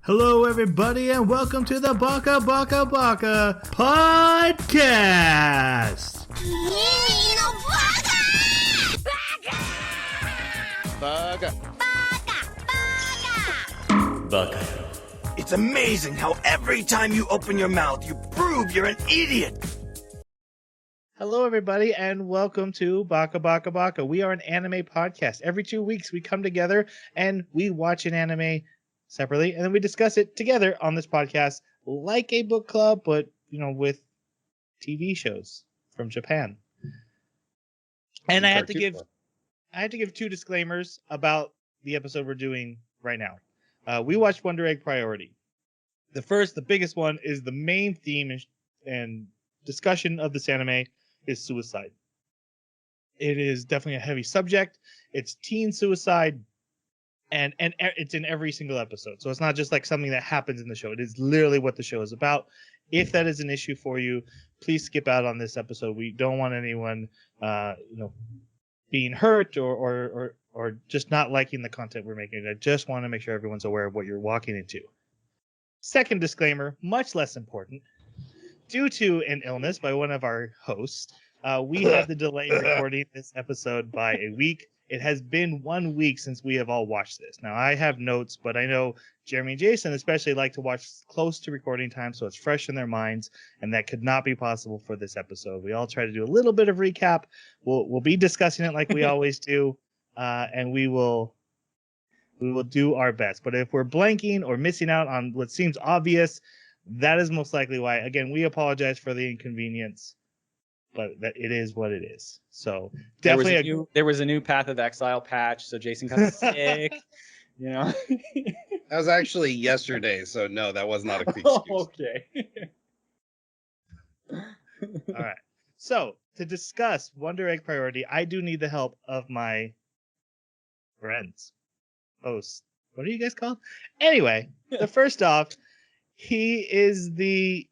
Hello, everybody, and welcome to the Baka podcast. Baka. It's amazing how every time you open your mouth, you prove you're an idiot. Hello, everybody, and welcome to Baka. We are an anime podcast. Every 2 weeks, we come together and we watch an anime separately, and then we discuss it together on this podcast, like a book club, but with TV shows from Japan. And I have to give two disclaimers about the episode we're doing right now. We watched Wonder Egg Priority. The biggest one is the main theme and discussion of this anime is suicide. It is definitely a heavy subject. It's teen suicide, and it's in every single episode. So it's not just like something that happens in the show. It is literally what the show is about. If that is an issue for you, please skip out on this episode. We don't want anyone, being hurt or just not liking the content we're making. I just want to make sure everyone's aware of what you're walking into. Second disclaimer, much less important. Due to an illness by one of our hosts, we had to delay recording this episode by a week. It has been 1 week since we have all watched this. Now, I have notes, but I know Jeremy and Jason especially like to watch close to recording time, so it's fresh in their minds, and that could not be possible for this episode. We all try to do a little bit of recap. We'll be discussing it like we always do, and we will do our best. But if we're blanking or missing out on what seems obvious, that is most likely why. Again, we apologize for the inconvenience, but that it is what it is. So definitely there was a new Path of Exile patch, so Jason got sick. That was actually yesterday, so no, that was not a excuse. Okay. All right. So to discuss Wonder Egg Priority, I do need the help of my friends. Hosts. What are you guys called? Anyway, the first off, he is the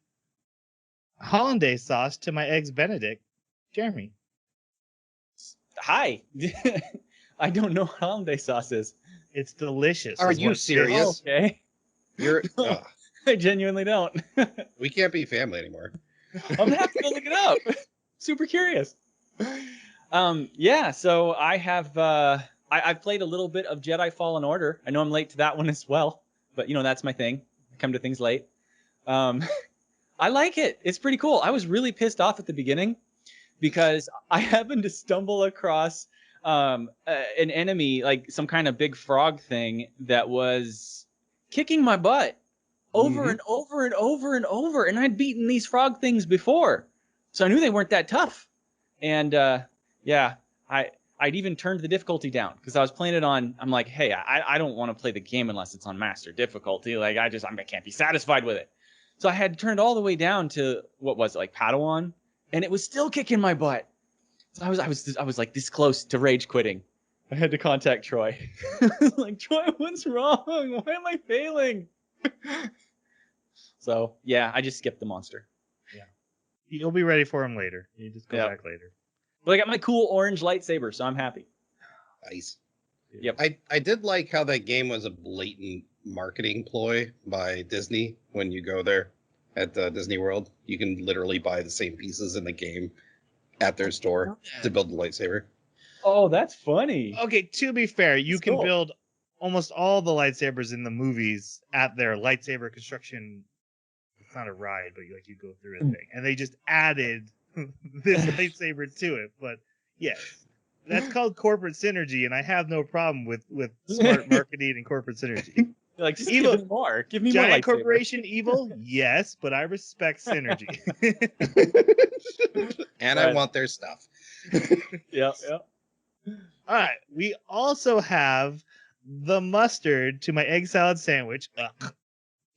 hollandaise sauce to my eggs Benedict, Jeremy. Hi. I don't know what hollandaise sauce is. It's delicious. Are you serious? Oh, okay. You're. I genuinely don't. We can't be family anymore. I'm gonna have to go look it up. Super curious. Yeah. So I have. I've played a little bit of Jedi Fallen Order. I know I'm late to that one as well, but that's my thing. I come to things late. I like it. It's pretty cool. I was really pissed off at the beginning because I happened to stumble across an enemy, like some kind of big frog thing that was kicking my butt over and over and over and over. And I'd beaten these frog things before, so I knew they weren't that tough. And I'd even turned the difficulty down because I was playing it on. I'm like, hey, I don't want to play the game unless it's on master difficulty. Like I can't be satisfied with it. So I had turned all the way down to what was it, like Padawan, and it was still kicking my butt. So I was like this close to rage quitting. I had to contact Troy. Like, Troy, what's wrong? Why am I failing? So yeah, I just skipped the monster. Yeah, you'll be ready for him later. You just go back later. But I got my cool orange lightsaber, so I'm happy. Nice. Yep. I did like how that game was a blatant marketing ploy by Disney. When you go there at Disney World, you can literally buy the same pieces in the game at their store to build the lightsaber. Oh, that's funny. Okay, to be fair, you can build almost all the lightsabers in the movies at their lightsaber construction. It's not a ride, but you go through a thing, and they just added this lightsaber to it. But yes, that's called corporate synergy, and I have no problem with smart marketing and corporate synergy. Like, just evil, give me more. Give me giant more. Giant corporation evil, yes, but I respect synergy. And I want their stuff. Yeah. All right, we also have the mustard to my egg salad sandwich. Ugh.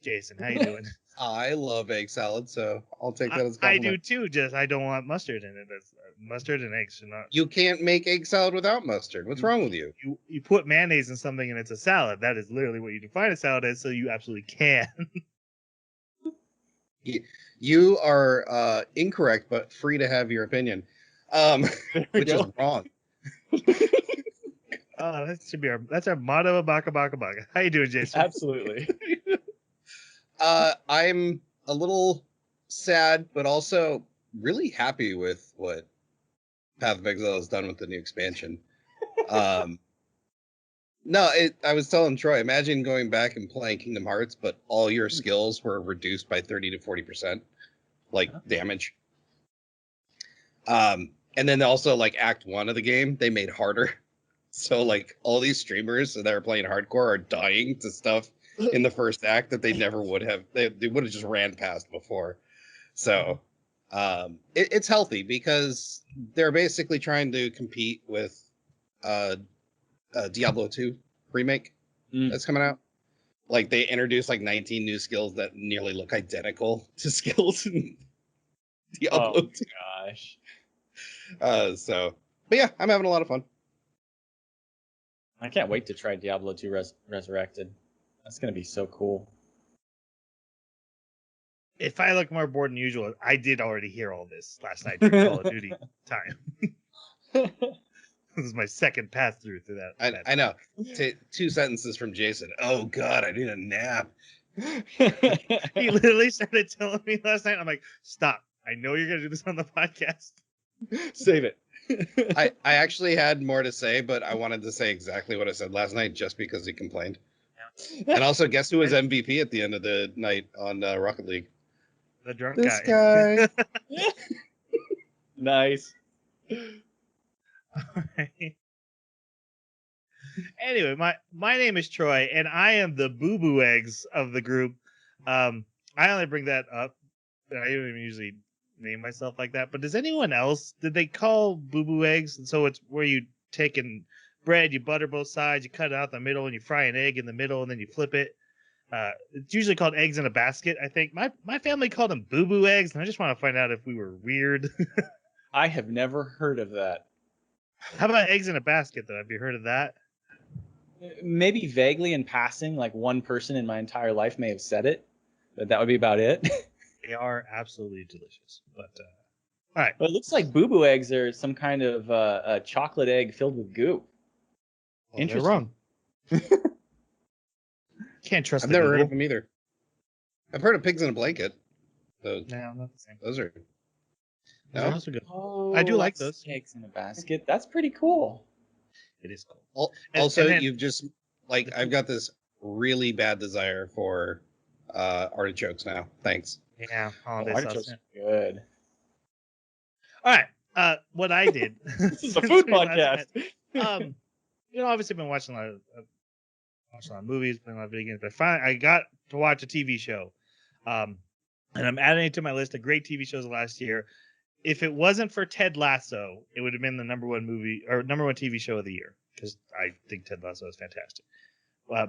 Jason, how you doing? I love egg salad, so I'll take that as a I compliment. do too. Just I don't want mustard in it. That's, mustard and eggs should not. You can't make egg salad without mustard. What's wrong with you? You put mayonnaise in something and it's a salad. That is literally what you define a salad as. So you absolutely can. You are incorrect, but free to have your opinion, which is wrong. That's our motto of Baka. How you doing, Jason? Absolutely. I'm a little sad, but also really happy with what Path of Exile has done with the new expansion. No, I was telling Troy, imagine going back and playing Kingdom Hearts, but all your skills were reduced by 30 to 40%, like damage. And then also like Act 1 of the game, they made harder. So like all these streamers that are playing hardcore are dying to stuff in the first act that they never would have. They would have just ran past before. So it's healthy because they're basically trying to compete with Diablo 2 remake that's coming out. Like they introduced like 19 new skills that nearly look identical to skills in Diablo 2. Gosh. But yeah, I'm having a lot of fun. I can't wait to try Diablo 2 Resurrected. That's going to be so cool. If I look more bored than usual, I did already hear all this last night during Call of Duty time. This is my second pass through that. I know. Two sentences from Jason. Oh God, I need a nap. He literally started telling me last night. I'm like, stop. I know you're gonna do this on the podcast. Save it. I actually had more to say, but I wanted to say exactly what I said last night just because he complained. And also, guess who was MVP at the end of the night on Rocket League? The drunk This guy. guy. Nice. Anyway, my name is Troy, and I am the boo boo eggs of the group. I only bring that up. I don't even usually name myself like that. But does anyone else? Did they call boo boo eggs? And so it's where you take in bread, you butter both sides, you cut it out the middle, and you fry an egg in the middle, and then you flip it. It's usually called eggs in a basket. I think my family called them boo boo eggs, and I just want to find out if we were weird. I have never heard of that. How about eggs in a basket, though? Have you heard of that? Maybe vaguely in passing, like one person in my entire life may have said it, but that would be about it. They are absolutely delicious. But all right. Well, it looks like boo-boo eggs are some kind of a chocolate egg filled with goo. Well, they're wrong. Can't trust. I've never heard of them either. I've heard of pigs in a blanket. Those, no, not the same. Those are. Those are also good. Oh, I do like those. Eggs in a basket. That's pretty cool. It is cool. Also, and then, you've just like I've got this really bad desire for artichokes now. Thanks. Yeah, Artichokes are good. All right. What I did. This is a food podcast. Obviously, I've been watching a lot of movies, playing a lot of video games, but finally I got to watch a TV show. And I'm adding it to my list of great TV shows of last year. If it wasn't for Ted Lasso, it would have been the number one movie or number one TV show of the year because I think Ted Lasso is fantastic.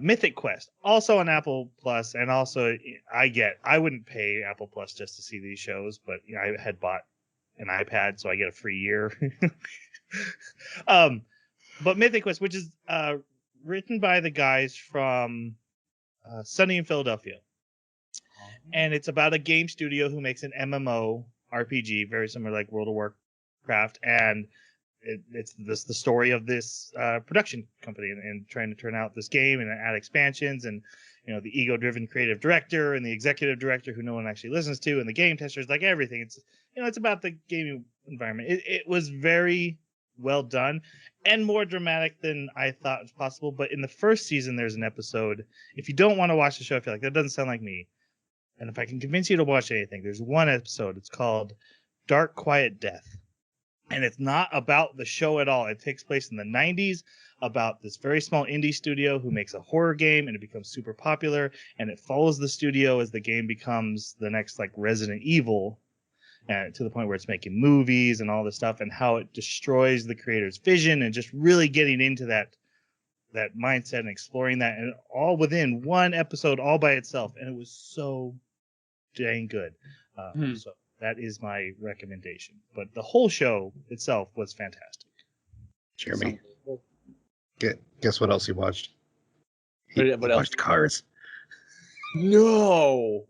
Mythic Quest, also on Apple Plus, and also I wouldn't pay Apple Plus just to see these shows, but I had bought an iPad, so I get a free year. But Mythic Quest, which is written by the guys from Sunny in Philadelphia, and it's about a game studio who makes an MMO RPG, very similar like World of Warcraft, and it's the story of this production company and trying to turn out this game and add expansions, and the ego-driven creative director and the executive director who no one actually listens to, and the game testers, like everything. It's it's about the gaming environment. It was very well done and more dramatic than I thought was possible. But in the first season, there's an episode. If you don't want to watch the show, I feel like that doesn't sound like me. And if I can convince you to watch anything, there's one episode. It's called Dark Quiet Death. And it's not about the show at all. It takes place in the 90s about this very small indie studio who makes a horror game, and it becomes super popular. And it follows the studio as the game becomes the next like Resident Evil, to the point where it's making movies and all this stuff, and how it destroys the creator's vision, and just really getting into that mindset and exploring that, and all within one episode all by itself. And it was so dang good. So that is my recommendation. But the whole show itself was fantastic. Jeremy, guess what else he watched? What He else? watched Cars. No.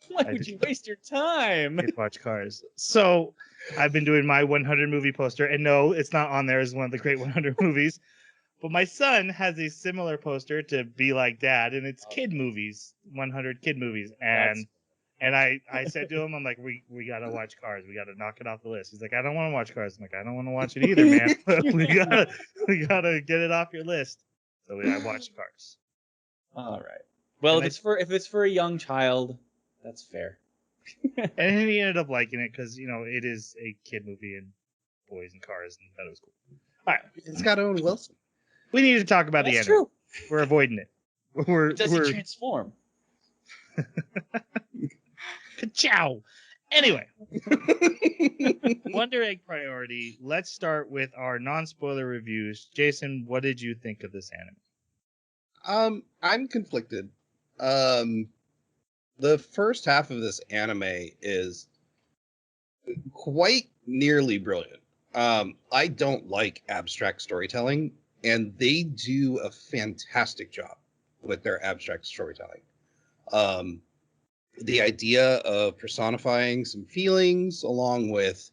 Why would you waste your time? I did watch Cars. So I've been doing my 100 movie poster, and no, it's not on there as one of the great 100 movies. But my son has a similar poster to Be Like Dad, and it's kid movies, 100 kid movies. And I said to him, I'm like, we gotta watch Cars. We gotta knock it off the list. He's like, I don't want to watch Cars. I'm like, I don't want to watch it either, man. we gotta get it off your list. So I watched Cars. All right. Well, And if it's for a young child, that's fair. And he ended up liking it because it is a kid movie and boys and cars, and that was cool. All right, It's got Owen Wilson. we need to talk about the That's anime. true. We're avoiding it. Does he transform? Ka-chow. Anyway, Wonder Egg priority. Let's start with our non-spoiler reviews. Jason, what did you think of this anime? I'm conflicted. The first half of this anime is quite nearly brilliant. I don't like abstract storytelling, and they do a fantastic job with their abstract storytelling. The idea of personifying some feelings along with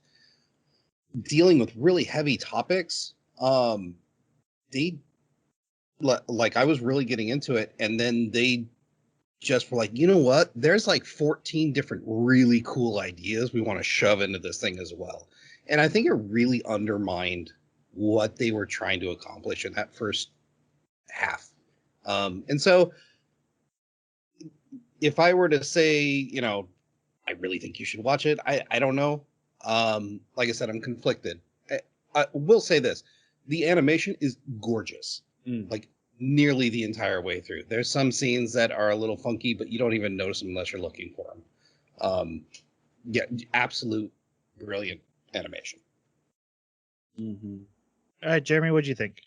dealing with really heavy topics, they like I was really getting into it, and then they just were like, you know what? There's like 14 different really cool ideas we want to shove into this thing as well. And I think it really undermined what they were trying to accomplish in that first half. And so if I were to say, I really think you should watch it, I don't know. Like I said, I'm conflicted. I will say this. The animation is gorgeous. Like nearly the entire way through. There's some scenes that are a little funky, but you don't even notice them unless you're looking for them. Yeah, absolute brilliant animation. Mm-hmm. All right, Jeremy, what'd you think?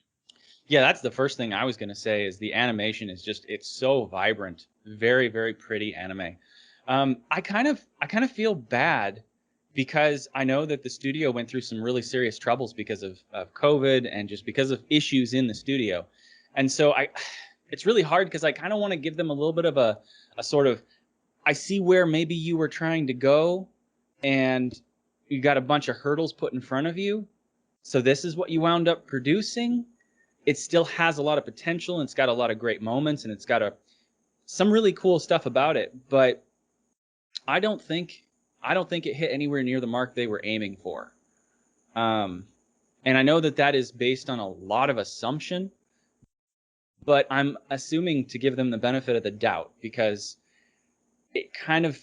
Yeah, that's the first thing I was going to say is the animation is it's so vibrant. Very, very pretty anime. I kind of feel bad because I know that the studio went through some really serious troubles because of COVID and just because of issues in the studio. And so it's really hard because I kind of want to give them a little bit of a sort of, I see where maybe you were trying to go and you got a bunch of hurdles put in front of you. So this is what you wound up producing. It still has a lot of potential and it's got a lot of great moments and it's got some really cool stuff about it. But I don't think it hit anywhere near the mark they were aiming for. And I know that is based on a lot of assumption, but I'm assuming to give them the benefit of the doubt because it kind of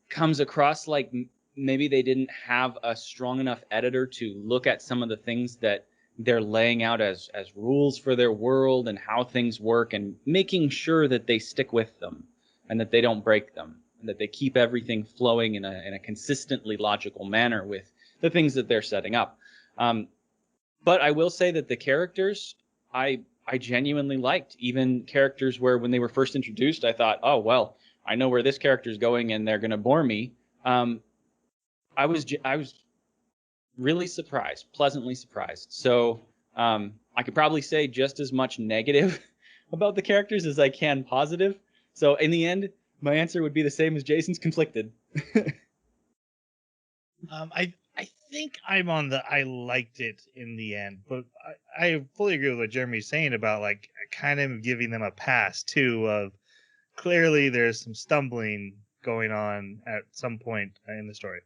comes across like maybe they didn't have a strong enough editor to look at some of the things that they're laying out as rules for their world and how things work and making sure that they stick with them and that they don't break them and that they keep everything flowing in a consistently logical manner with the things that they're setting up. But I will say that the characters I genuinely liked, even characters where when they were first introduced, I thought, oh, well, I know where this character's going and they're going to bore me. I was really surprised, pleasantly surprised. So I could probably say just as much negative about the characters as I can positive. So in the end, my answer would be the same as Jason's, conflicted. I think I'm on the I liked it in the end, but I fully agree with what Jeremy's saying about like kind of giving them a pass too. Of clearly there's some stumbling going on at some point in the story,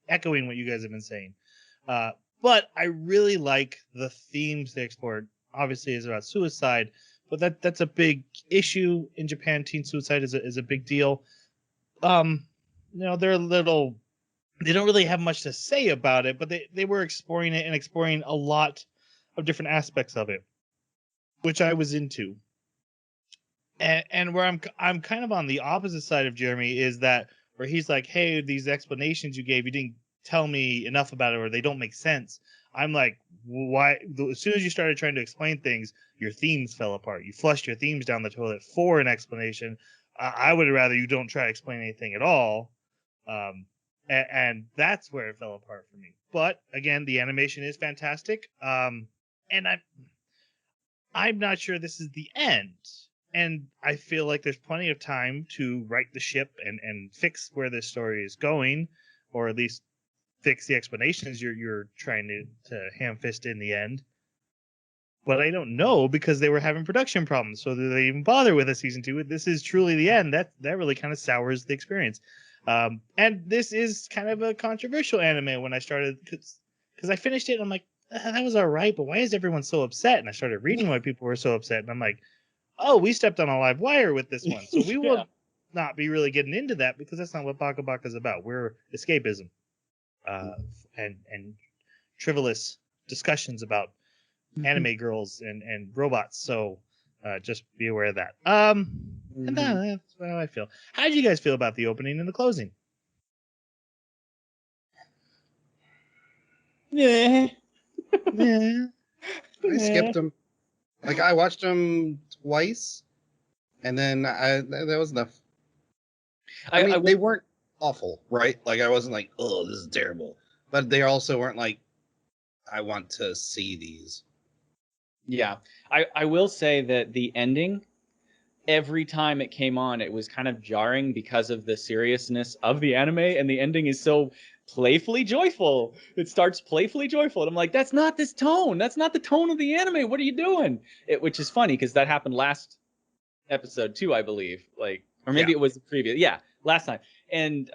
echoing what you guys have been saying. But I really like the themes they explored. Obviously, it's about suicide, but that's a big issue in Japan. Teen suicide is a big deal. They're a little. They don't really have much to say about it, but they were exploring it and exploring a lot of different aspects of it, which I was into. And where I'm kind of on the opposite side of Jeremy is that where he's like, hey, these explanations you gave, you didn't tell me enough about it, or they don't make sense. I'm like, why? As soon as you started trying to explain things, your themes fell apart. You flushed your themes down the toilet for an explanation. I would rather you don't try to explain anything at all. And that's where it fell apart for me. But again, the animation is fantastic. And I'm not sure this is the end. And I feel like there's plenty of time to right the ship and fix where this story is going, or at least fix the explanations you're trying to ham fist in the end. but I don't know because they were having production problems. So do they even bother with a season 2? This is truly the end. That really kind of sours the experience. And this is kind of a controversial anime when I started because I finished it and I'm like, that was all right, but why is everyone so upset? And I started reading why people were so upset, and I'm like, oh, we stepped on a live wire with this one. So we will not be really getting into that because that's not what Baka Baka is about. We're escapism and frivolous discussions about anime girls and robots. So just be aware of that. And that's how I feel. How did you guys feel about the opening and the closing? Yeah. Yeah. I skipped them. Like I watched them twice, and then that was enough. I mean, they weren't awful, right? Like I wasn't like, oh, this is terrible, but they also weren't like, I want to see these. Yeah, I will say that the ending, every time it came on, it was kind of jarring because of the seriousness of the anime, and the ending is so playfully joyful. It starts playfully joyful, and I'm like, that's not this tone. That's not the tone of the anime. What are you doing? Which is funny because that happened last episode too, I believe. Like, or maybe it was the previous. Yeah, last time. And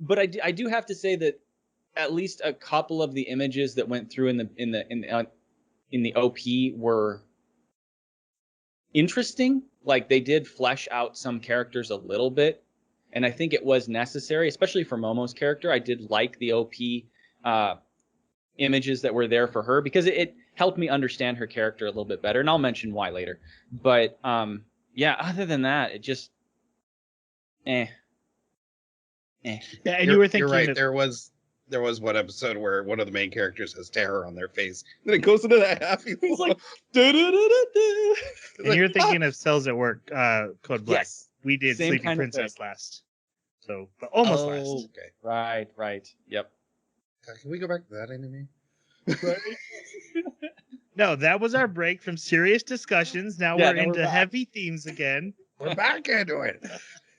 but I do have to say that at least a couple of the images that went through in the OP were interesting. Like they did flesh out some characters a little bit, and I think it was necessary, especially for Momo's character. I did like the OP images that were there for her because it helped me understand her character a little bit better, and I'll mention why later. But yeah, other than that, it just eh. Yeah, and you were thinking you're right. that, There was one episode where one of the main characters has terror on their face, and it goes into that happy. It's like, da-da-da-da-da. and you're thinking of Cells at Work, Code Black. Yes, We did same Sleeping kind of Princess thing. last. So, but almost last. Okay. Right. Yep. Can we go back to that anime? No, that was our break from serious discussions. Now Yeah, we're now we're into back. heavy themes again. We're back into it.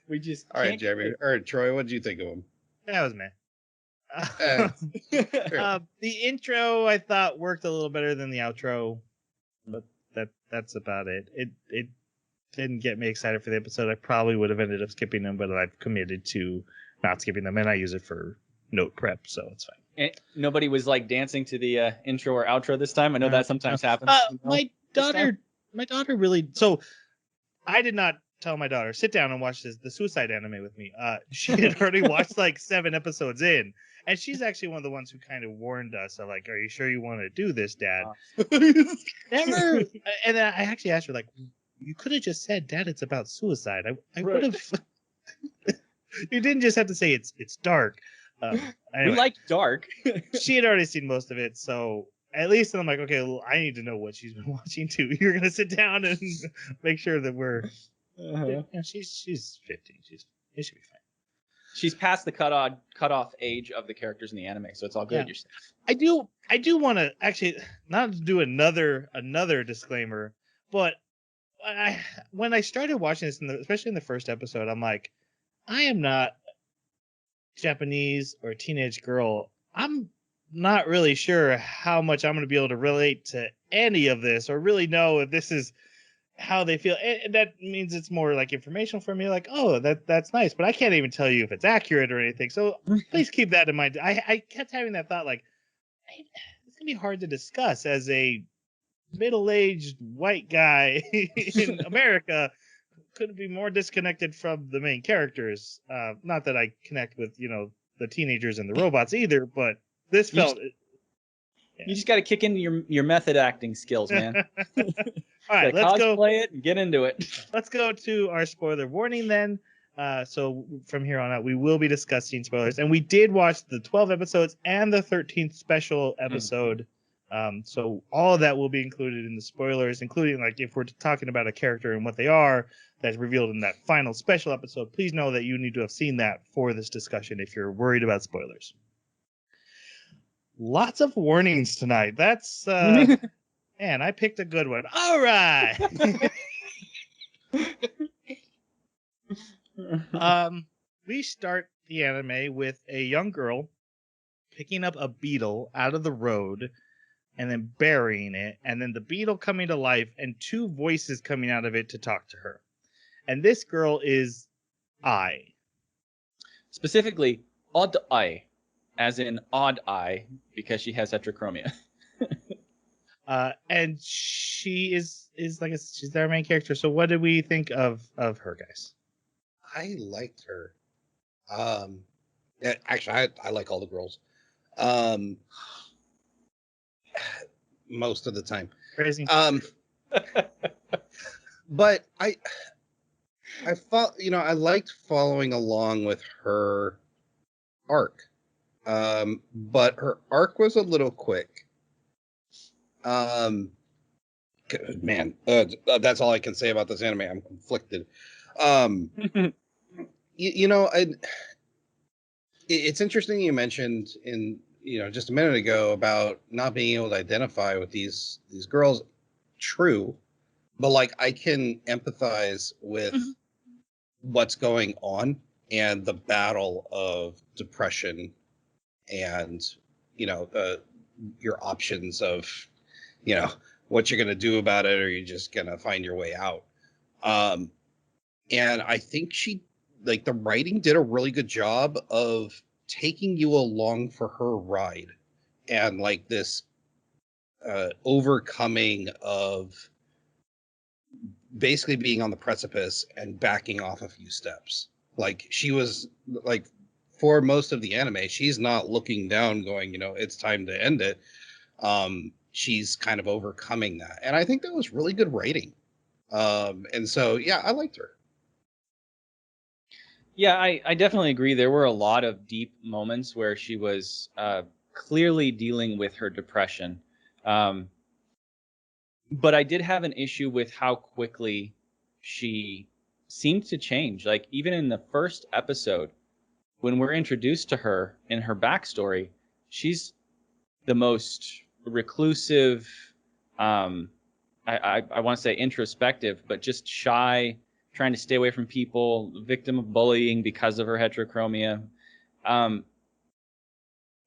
We just All right, can't Jeremy. All right, Troy. What did you think of him? That was me. True. The intro I thought worked a little better than the outro, but that's about it. It didn't get me excited for the episode. I probably would have ended up skipping them, but I've committed to not skipping them, and I use it for note prep, so it's fine. And nobody was like dancing to the intro or outro this time. I know that sometimes happens. My daughter really. So I did not tell my daughter sit down and watch the Suicide anime with me. She had already watched like 7 episodes in, and she's actually one of the ones who kind of warned us of like, "Are you sure you want to do this, Dad?" Never. And then I actually asked her like, "You could have just said, Dad, it's about suicide. I would have." You didn't just have to say it's dark. Anyway. We like dark. She had already seen most of it, so at least I'm like, okay, well, I need to know what she's been watching too. You're gonna sit down and make sure that we're. Yeah, she's 15. It should be fine. She's past the cutoff age of the characters in the anime, so it's all good. Yeah. I do want to actually not do another disclaimer, but when I started watching this, especially in the first episode, I'm like, I am not Japanese or a teenage girl. I'm not really sure how much I'm going to be able to relate to any of this or really know if this is how they feel. And that means it's more like informational for me. Like, oh, that's nice, but I can't even tell you if it's accurate or anything. So please keep that in mind. I kept having that thought, like, it's going to be hard to discuss as a middle-aged white guy in America. Couldn't be more disconnected from the main characters. Not that I connect with, the teenagers and the robots either, but this felt. You just got to kick into your method acting skills, man. All right, let's go play it and get into it. Let's go to our spoiler warning then. So from here on out, we will be discussing spoilers, and we did watch the 12 episodes and the 13th special episode. So all of that will be included in the spoilers, including like if we're talking about a character and what they are that's revealed in that final special episode. Please know that you need to have seen that for this discussion if you're worried about spoilers. Lots of warnings tonight. That's man, I picked a good one. All right. We start the anime with a young girl picking up a beetle out of the road and then burying it, and then the beetle coming to life and two voices coming out of it to talk to her. And this girl is I. Specifically, odd eye, as in odd eye, because she has heterochromia. And she is like she's our main character. So what did we think of her, guys? I liked her. Actually, I like all the girls. Most of the time. Crazy. But I I liked following along with her arc. But her arc was a little quick. Man, that's all I can say about this anime. I'm conflicted. It's interesting you mentioned in just a minute ago about not being able to identify with these girls. True, but like I can empathize with what's going on and the battle of depression and your options of what you're going to do about it, or you're just going to find your way out. And I think the writing did a really good job of taking you along for her ride, and like this overcoming of basically being on the precipice and backing off a few steps. Like she was like, for most of the anime, she's not looking down going, it's time to end it. She's kind of overcoming that. And I think that was really good writing. And so, yeah, I liked her. Yeah, I definitely agree. There were a lot of deep moments where she was clearly dealing with her depression. But I did have an issue with how quickly she seemed to change. Like, even in the first episode, when we're introduced to her in her backstory, she's the most reclusive, I want to say introspective, but just shy, trying to stay away from people, victim of bullying because of her heterochromia. And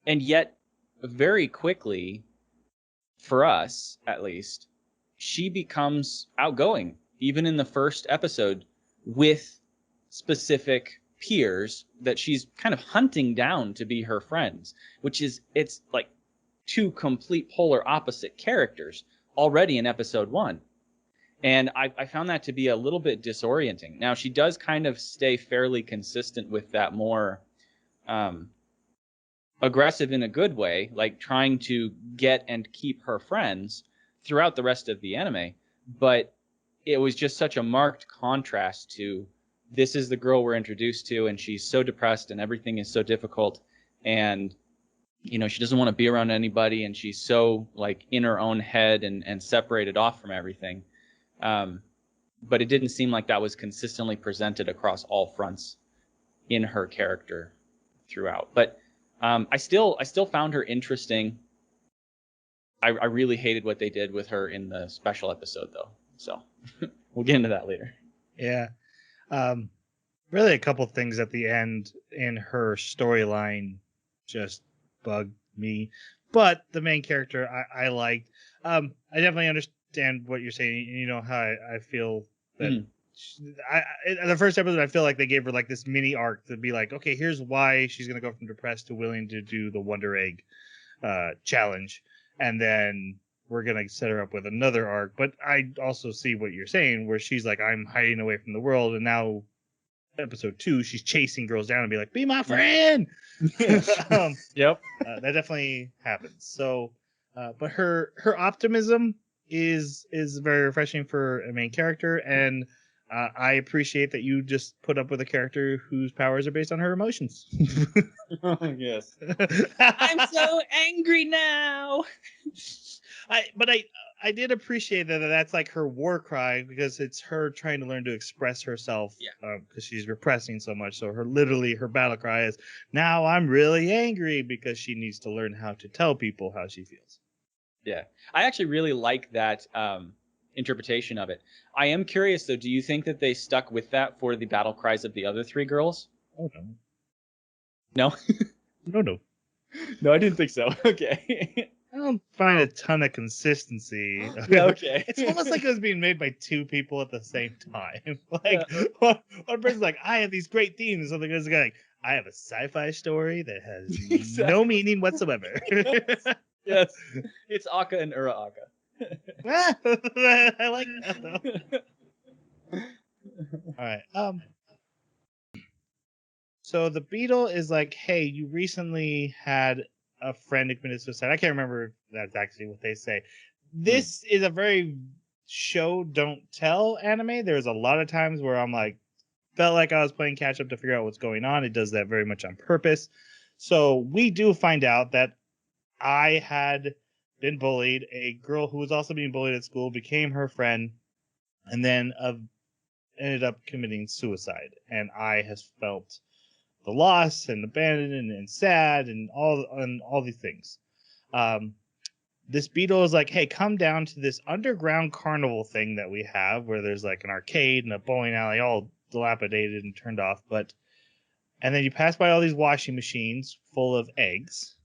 yet, very quickly, for us at least, she becomes outgoing, even in the first episode, with specific peers that she's kind of hunting down to be her friends, it's like two complete polar opposite characters already in episode 1. And I found that to be a little bit disorienting. Now, she does kind of stay fairly consistent with that more aggressive in a good way, like trying to get and keep her friends throughout the rest of the anime. But it was just such a marked contrast to, this is the girl we're introduced to, and she's so depressed and everything is so difficult. And, she doesn't want to be around anybody, and she's so like in her own head and separated off from everything. But it didn't seem like that was consistently presented across all fronts in her character throughout. But I still found her interesting. I really hated what they did with her in the special episode, though. So we'll get into that later. Yeah. Really a couple things at the end in her storyline just bugged me. But the main character I liked. I definitely understand what you're saying. You know how I feel that in the first episode, I feel like they gave her like this mini arc to be like, okay, here's why she's going to go from depressed to willing to do the Wonder Egg challenge. And then we're going to set her up with another arc. But I also see what you're saying, where she's like, I'm hiding away from the world. And now episode 2, she's chasing girls down and be like, be my friend. Yep. That definitely happens. So, but her optimism is very refreshing for a main character. And I appreciate that you just put up with a character whose powers are based on her emotions. Yes. I'm so angry now. I did appreciate that that's like her war cry, because it's her trying to learn to express herself. Yeah. Because she's repressing so much. So her battle cry is, now I'm really angry, because she needs to learn how to tell people how she feels. Yeah. I actually really like that interpretation of it. I am curious, though, do you think that they stuck with that for the battle cries of the other 3 girls? Oh, no. No? No. No, I didn't think so. Okay. I don't find a ton of consistency. Yeah, okay. It's almost like it was being made by two people at the same time. Like one person's like, I have these great themes. And the other guy's like, I have a sci-fi story that has no meaning whatsoever. Yes. It's Aka and Ura Aka. I like that though. All right. So the beetle is like, hey, you recently had a friend who committed suicide. I can't remember if that's actually what they say. This is a very show don't tell anime. There's a lot of times where I'm like, felt like I was playing catch up to figure out what's going on. It does that very much on purpose. So we do find out that I had been bullied. A girl who was also being bullied at school became her friend, and then ended up committing suicide. And I has felt the loss and abandoned and sad and all these things. This beetle is like, hey, come down to this underground carnival thing that we have where there's like an arcade and a bowling alley all dilapidated and turned off, and then you pass by all these washing machines full of eggs,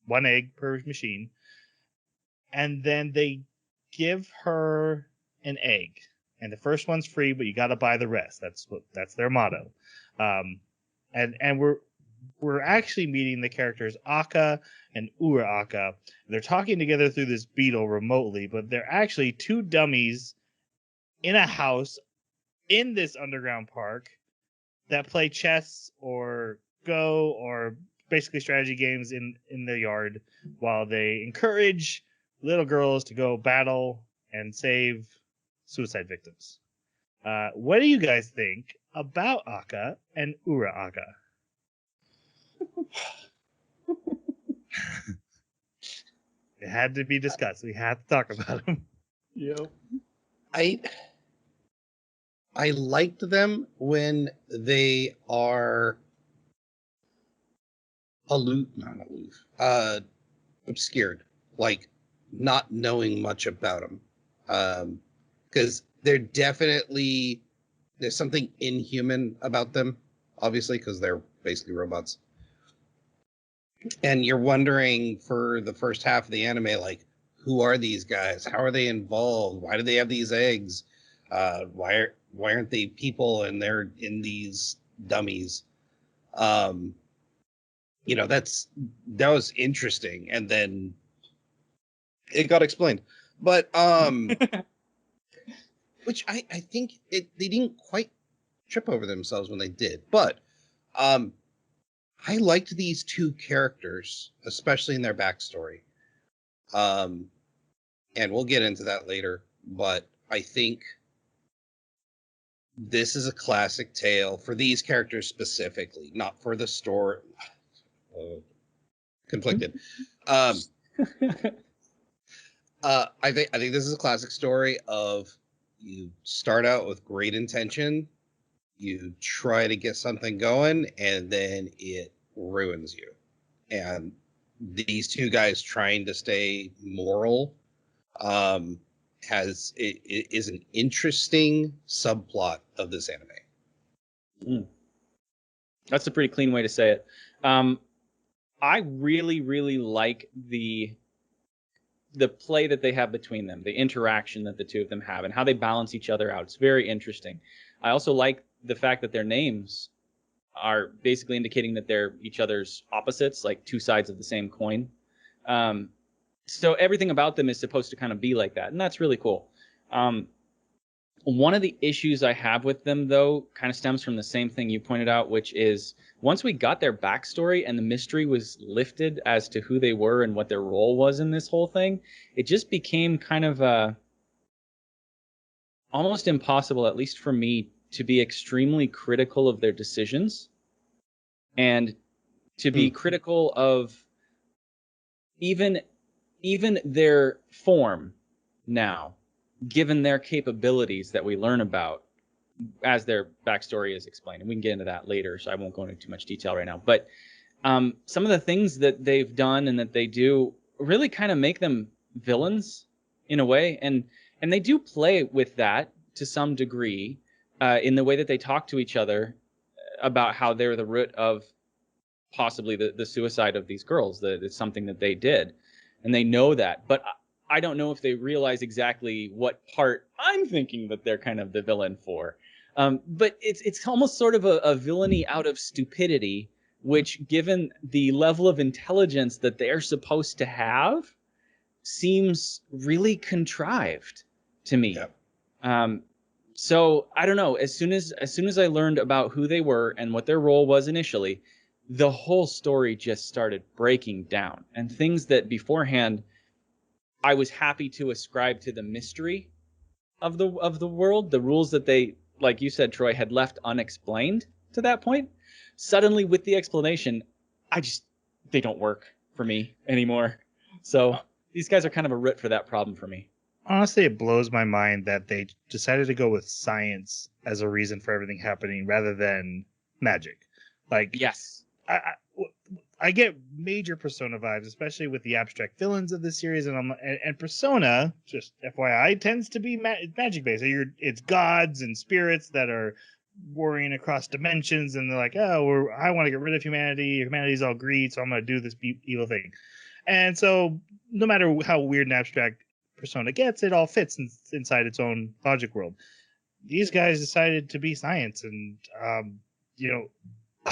one egg per machine, and then they give her an egg, and the first one's free, but you got to buy the rest. That's their motto. And we're actually meeting the characters Aka and Ura Aka. They're talking together through this beetle remotely, but they're actually two dummies in a house in this underground park that play chess or Go or basically strategy games in their yard while they encourage little girls to go battle and save suicide victims. What do you guys think about Aka and Ura Aka? It had to be discussed. We had to talk about them. Yep. I liked them when they are obscured, like not knowing much about them, because there's something inhuman about them, obviously, because they're basically robots, and you're wondering for the first half of the anime, like, who are these guys? How are they involved? Why do they have these eggs? Why aren't they people and they're in these dummies? That was interesting, and then it got explained. But which I think they didn't quite trip over themselves when they did. But I liked these two characters, especially in their backstory. And we'll get into that later, but I think this is a classic tale for these characters specifically, not for the story. Conflicted. I think this is a classic story of you start out with great intention, you try to get something going, and then it ruins you. And these two guys trying to stay moral is an interesting subplot of this anime. That's a pretty clean way to say it. I really, really like the play that they have between them, the interaction that the two of them have, and how they balance each other out. It's very interesting. I also like the fact that their names are basically indicating that they're each other's opposites, like two sides of the same coin. So everything about them is supposed to kind of be like that, and that's really cool. One of the issues I have with them, though, kind of stems from the same thing you pointed out, which is once we got their backstory and the mystery was lifted as to who they were and what their role was in this whole thing, it just became kind of almost impossible, at least for me, to be extremely critical of their decisions and to be critical of even their form now, given their capabilities that we learn about as their backstory is explained. And we can get into that later, so I won't go into too much detail right now. But some of the things that they've done and that they do really kind of make them villains in a way. And they do play with that to some degree in the way that they talk to each other about how they're the root of possibly the suicide of these girls, that it's something that they did. and they know that. But I don't know if they realize exactly what part I'm thinking that they're kind of the villain for. But it's almost sort of a villainy out of stupidity, which, given the level of intelligence that they're supposed to have, seems really contrived to me. Yep. So I don't know. As soon as I learned about who they were and what their role was initially, the whole story just started breaking down, and things that beforehand I was happy to ascribe to the mystery of the world, the rules that they, like you said, Troy, had left unexplained to that point. Suddenly, with the explanation, they don't work for me anymore. So these guys are kind of a root for that problem for me. Honestly, it blows my mind that they decided to go with science as a reason for everything happening rather than magic. Like, Yes. I get major Persona vibes, especially with the abstract villains of this series, and Persona, just FYI, tends to be magic based. It's gods and spirits that are warring across dimensions, and they're like, oh, I want to get rid of humanity. Humanity's all greed, so I'm going to do this evil thing. And so, no matter how weird and abstract Persona gets, it all fits inside its own logic world. These guys decided to be science, and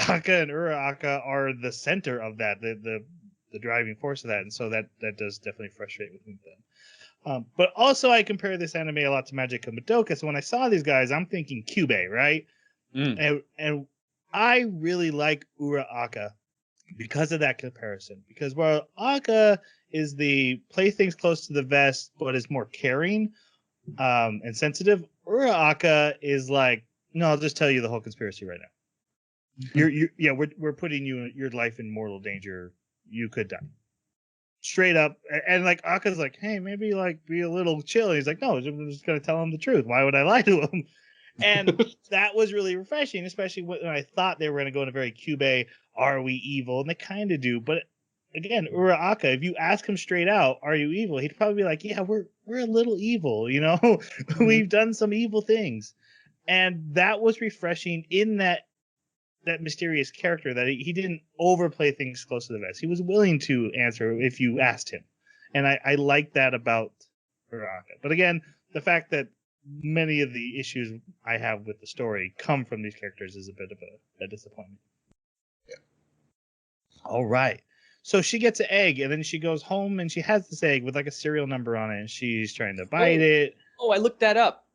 Aka and Aka are the center of that, the driving force of that, and so that does definitely frustrate with me then. But also, I compare this anime a lot to Magic and Madoka. So when I saw these guys, I'm thinking Kyubey, right? And I really like Aka because of that comparison. Because while Aka is the play things close to the vest, but is more caring and sensitive, Aka is like, no, I'll just tell you the whole conspiracy right now. We're putting your life in mortal danger. You could die. Straight up. And like Aka's like, hey, maybe like be a little chill. And he's like, no, I'm just gonna tell him the truth. Why would I lie to him? And that was really refreshing, especially when I thought they were gonna go in a very Kyubey, are we evil? And they kind of do, but again, Aka, if you ask him straight out, are you evil? He'd probably be like, yeah, we're a little evil, We've done some evil things. And that was refreshing in that mysterious character, that he didn't overplay things close to the vest. He was willing to answer if you asked him. And I like that about Rika. But again, the fact that many of the issues I have with the story come from these characters is a bit of a disappointment. Yeah. All right. So she gets an egg, and then she goes home, and she has this egg with like a serial number on it, and she's trying to bite it. Oh, I looked that up.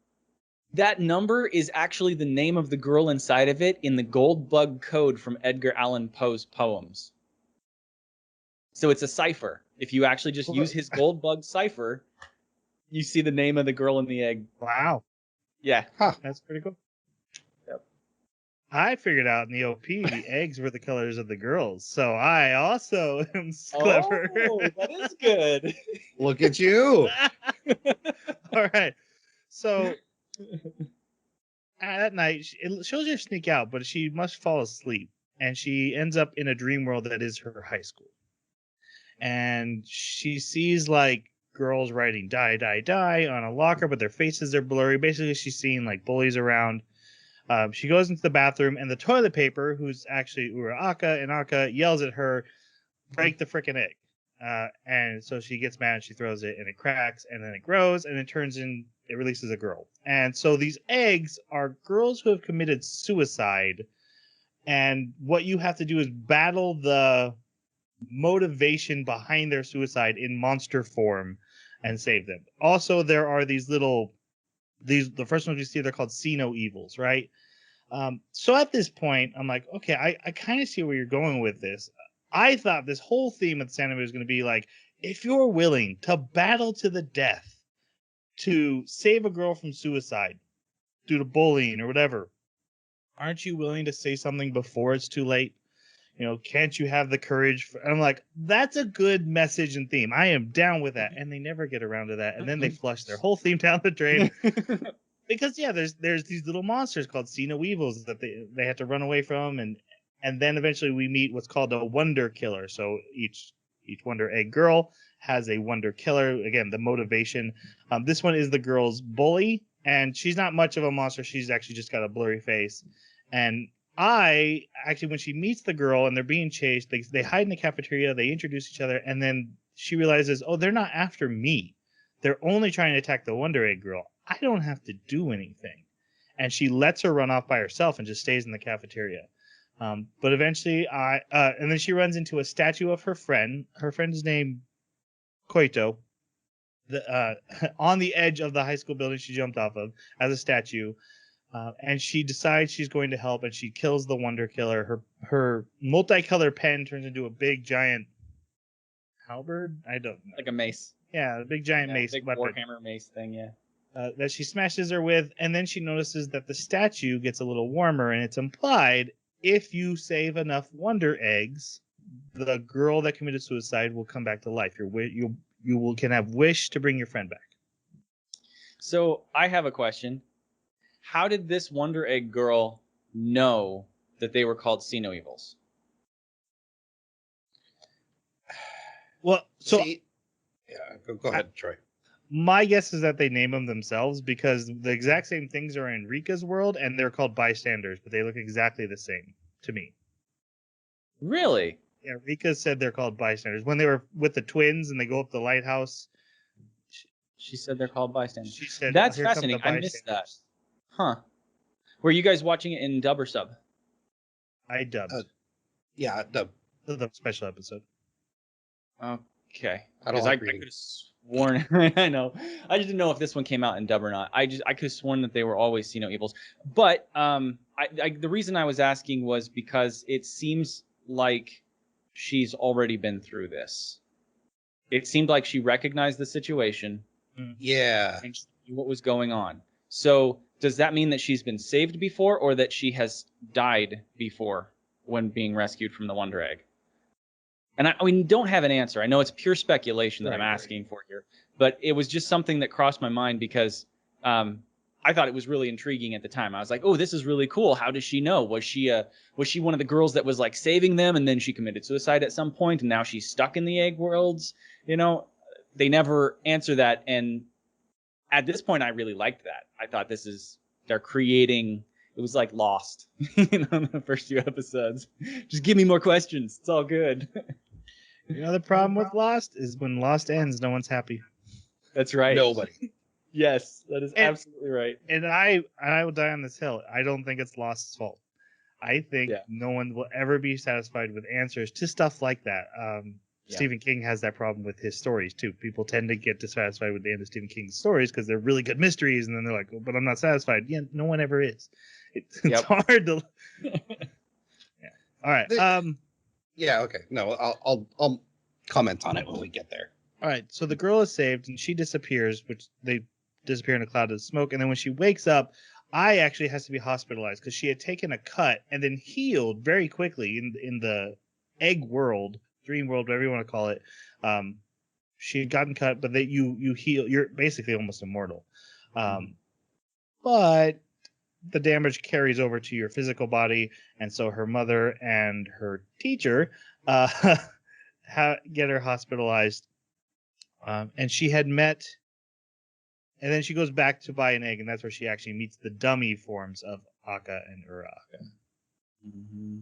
That number is actually the name of the girl inside of it in the gold bug code from Edgar Allan Poe's poems. So it's a cipher. If you actually just use his gold bug cipher, you see the name of the girl in the egg. Wow. Yeah. Huh. That's pretty cool. Yep. I figured out in the OP the eggs were the colors of the girls, so I also am clever. Oh, that is good. Look at you. All right. So that night, it shows her sneak out, but she must fall asleep. And she ends up in a dream world that is her high school. And she sees like girls writing die, die, die on a locker, but their faces are blurry. Basically, she's seeing like bullies around. She goes into the bathroom, and the toilet paper, who's actually Aka, and Aka yells at her, break the frickin' egg. And so she gets mad, she throws it, and it cracks, and then it grows, and it releases a girl. And so these eggs are girls who have committed suicide, and what you have to do is battle the motivation behind their suicide in monster form and save them. Also, there are the first ones we see, they're called See No Evils, right? So at this point, I'm like, okay, I kind of see where you're going with this. I thought this whole theme of this anime was going to be like, if you're willing to battle to the death to save a girl from suicide due to bullying or whatever, aren't you willing to say something before it's too late? Can't you have the courage? I'm like, that's a good message and theme. I am down with that. And they never get around to that. And then they flush their whole theme down the drain. Because, yeah, there's these little monsters called See No Evils that they have to run away from. And then eventually we meet what's called a Wonder Killer. So each Wonder Egg girl has a Wonder Killer. Again, the motivation. This one is the girl's bully. And she's not much of a monster. She's actually just got a blurry face. And when she meets the girl and they're being chased, they hide in the cafeteria, they introduce each other, and then she realizes, oh, they're not after me. They're only trying to attack the Wonder Egg girl. I don't have to do anything. And she lets her run off by herself and just stays in the cafeteria. But eventually, and then she runs into a statue of her friend. Her friend's name, Koito. On the edge of the high school building she jumped off of as a statue. And she decides she's going to help, and she kills the Wonder Killer. Her multicolored pen turns into a big giant halberd. I don't know. Like a mace. Yeah, a big giant mace. Big weapon. Warhammer mace thing. Yeah. That she smashes her with, and then she notices that the statue gets a little warmer, and it's implied if you save enough Wonder Eggs, the girl that committed suicide will come back to life. You can have wish to bring your friend back. So I have a question. How did this Wonder Egg girl know that they were called See No Evils? Well, so go ahead, Troy. My guess is that they name them themselves because the exact same things are in Rika's world, and they're called bystanders, but they look exactly the same to me. Really? Yeah, Rika said they're called bystanders. When they were with the twins and they go up the lighthouse. She said they're called bystanders. She said, that's "Here come fascinating. the I missed that. bystanders." Huh. Were you guys watching it in dub or sub? I dubbed. Yeah, The special episode. Okay. I don't Because like I reading. could have sworn. I know. I just didn't know if this one came out in dub or not. I could have sworn that they were always See No Evils. But the reason I was asking was because it seems like she's already been through this. It seemed like she recognized the situation. Yeah. And she knew what was going on. So does that mean that she's been saved before, or that she has died before when being rescued from the Wonder Egg? And I mean, don't have an answer. I know it's pure speculation that I'm asking for here, but it was just something that crossed my mind because I thought it was really intriguing at the time. I was like, oh, this is really cool. How does she know? Was she one of the girls that was like saving them, and then she committed suicide at some point, and now she's stuck in the egg worlds? You know, they never answer that. And at this point, I really liked that. I thought they're creating. It was like Lost, the first few episodes. Just give me more questions. It's all good. You know, the problem with Lost is when Lost ends, no one's happy. That's right. Nobody. Yes, that is absolutely right. And I will die on this hill. I don't think it's Lost's fault. I think no one will ever be satisfied with answers to stuff like that. Stephen King has that problem with his stories too. People tend to get dissatisfied with the end of Stephen King's stories because they're really good mysteries, and then they're like, oh, "But I'm not satisfied." Yeah, no one ever is. It's hard to. Yeah. All right. Yeah. Okay. No, I'll comment on it when we get there. All right. So the girl is saved, and she disappears, which they disappear in a cloud of smoke. And then when she wakes up, Ai actually has to be hospitalized because she had taken a cut and then healed very quickly in the egg world, dream world, whatever you want to call it. She had gotten cut, but you heal. You're basically almost immortal. But the damage carries over to your physical body, and so her mother and her teacher get her hospitalized. And she had met, and then she goes back to buy an egg, and that's where she actually meets the dummy forms of Aka and Uraka. Mm-hmm.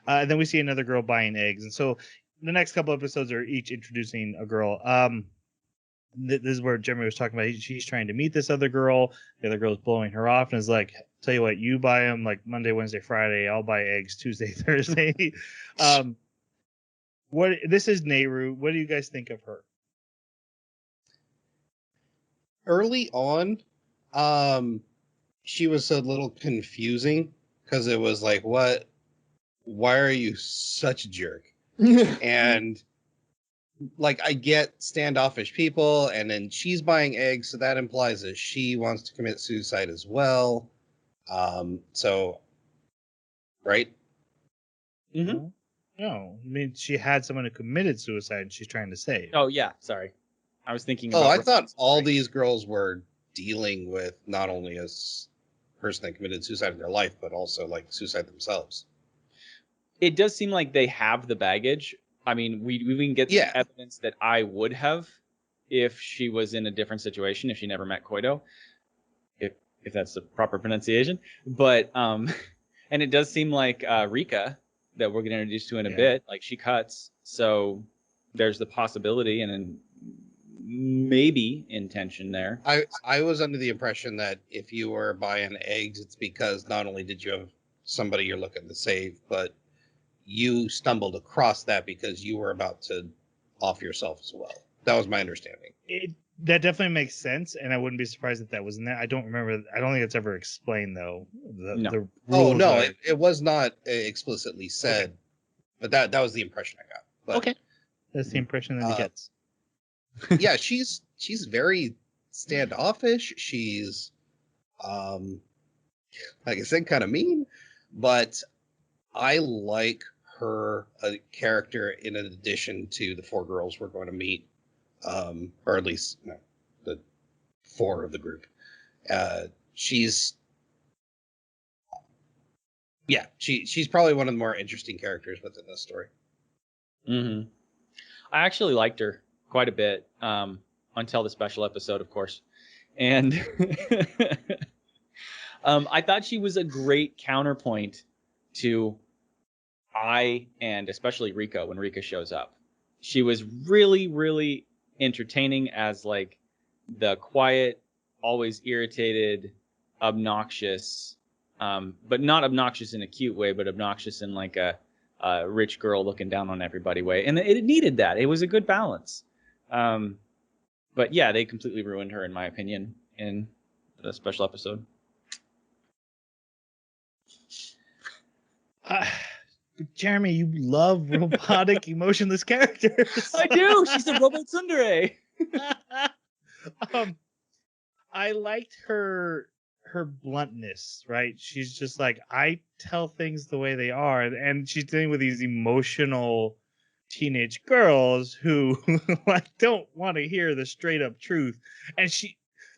And then we see another girl buying eggs, and so the next couple episodes are each introducing a girl. This is where Jeremy was talking about. She's trying to meet this other girl. The other girl's blowing her off and is like, "Tell you what, you buy them like Monday, Wednesday, Friday. I'll buy eggs Tuesday, Thursday." This is Nehru. What do you guys think of her? Early on, she was a little confusing because it was like, what? Why are you such a jerk? And like, I get standoffish people, and then she's buying eggs, so that implies that she wants to commit suicide as well. So, right? Mm-hmm. No, I mean she had someone who committed suicide and she's trying to save. Oh yeah, sorry. I was thinking. Oh, I thought all these girls were dealing with not only a person that committed suicide in their life, but also like suicide themselves. It does seem like they have the baggage. I mean, we can get evidence that I would have if she was in a different situation, if she never met Koito, if that's the proper pronunciation. But and it does seem like Rika that we're getting introduced to in a Yeah. bit. Like she cuts, so there's the possibility and maybe intention there. I was under the impression that if you were buying eggs, it's because not only did you have somebody you're looking to save, but you stumbled across that because you were about to off yourself as well. That was my understanding. That definitely makes sense, and I wouldn't be surprised if that was in there. I don't remember. I don't think it's ever explained though. No. The Oh rules no, are- it was not explicitly said, but that was the impression I got. But, okay. That's the impression that he gets. yeah, she's very standoffish. She's like I said, kind of mean, but I like her character in addition to the four girls we're going to meet, or at least the four of the group. She's probably one of the more interesting characters within this story. Mm-hmm. I actually liked her quite a bit until the special episode, of course. And I thought she was a great counterpoint to and especially Rika when Rika shows up. She was really, really entertaining as like the quiet, always irritated, obnoxious, but not obnoxious in a cute way, but obnoxious in like a rich girl looking down on everybody way. And it needed that. It was a good balance. But yeah, they completely ruined her, in my opinion, in the special episode. Jeremy, you love robotic, emotionless characters. I do. She's a robot tsundere. I liked her bluntness, right? She's just like, I tell things the way they are, and she's dealing with these emotional teenage girls who like don't want to hear the straight up truth. And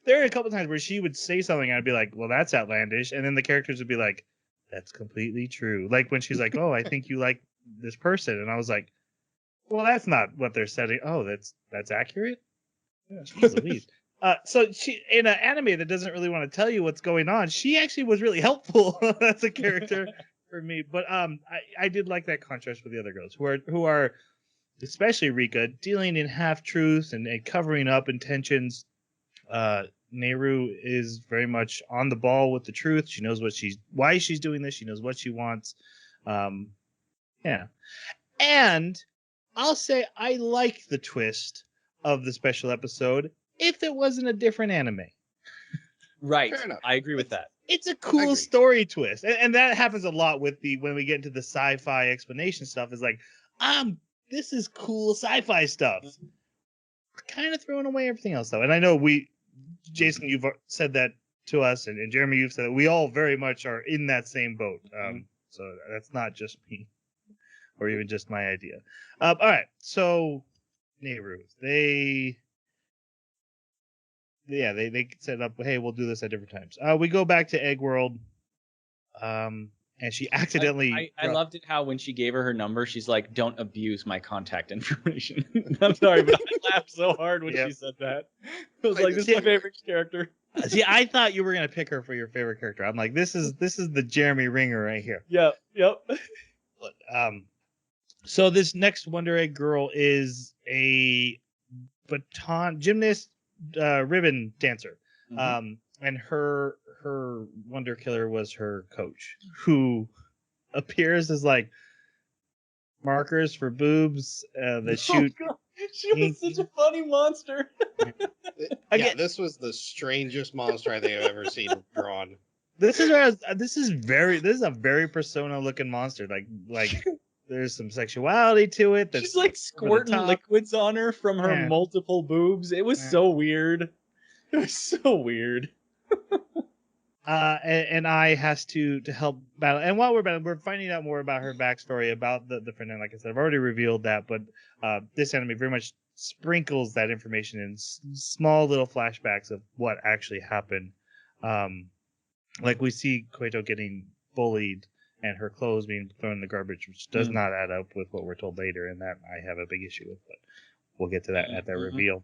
there are a couple times where she would say something and I'd be like, well, that's outlandish, and then the characters would be like, that's completely true. Like when she's like, oh, I think you like this person, and I was like, well, that's not what they're saying. Oh, that's accurate. Jeez Louise. So she, in an anime that doesn't really want to tell you what's going on, she actually was really helpful as a character for me. But I did like that contrast with the other girls who are especially Rika dealing in half truths and covering up intentions. Nehru is very much on the ball with the truth. She knows why she's doing this. She knows what she wants. Yeah, and I'll say I like the twist of the special episode. If it wasn't a different anime. Right. Fair enough. I agree with that. It's a cool story twist. And that happens a lot with when we get into the sci-fi explanation stuff is like, this is cool sci-fi stuff. Kind of throwing away everything else though. And I know Jason, you've said that to us, and Jeremy, you've said that we all very much are in that same boat. So that's not just me or even just my idea. All right. So Nehru, they set up, hey, we'll do this at different times. We go back to Egg World, and she accidentally. I loved it how when she gave her number, she's like, "Don't abuse my contact information." I'm sorry, but I laughed so hard when she said that. I was like, "This is my favorite character." See, I thought you were gonna pick her for your favorite character. I'm like, this is the Jeremy Ringer right here. Yep. But, so this next Wonder Egg girl is a gymnast. Ribbon dancer, and her wonder killer was her coach, who appears as like markers for boobs that shoot. God. She was such a funny monster. Yeah, this was the strangest monster I think I've ever seen drawn. This is a very Persona looking monster. Like there's some sexuality to it. She's like squirting liquids on her from her multiple boobs. It was so weird. It was so weird. And I has to help battle. And while we're battling, we're finding out more about her backstory, about the friend. And like I said, I've already revealed that, but this anime very much sprinkles that information in small little flashbacks of what actually happened. Like we see Koito getting bullied and her clothes being thrown in the garbage, which does not add up with what we're told later, and that I have a big issue with, but we'll get to that at that reveal.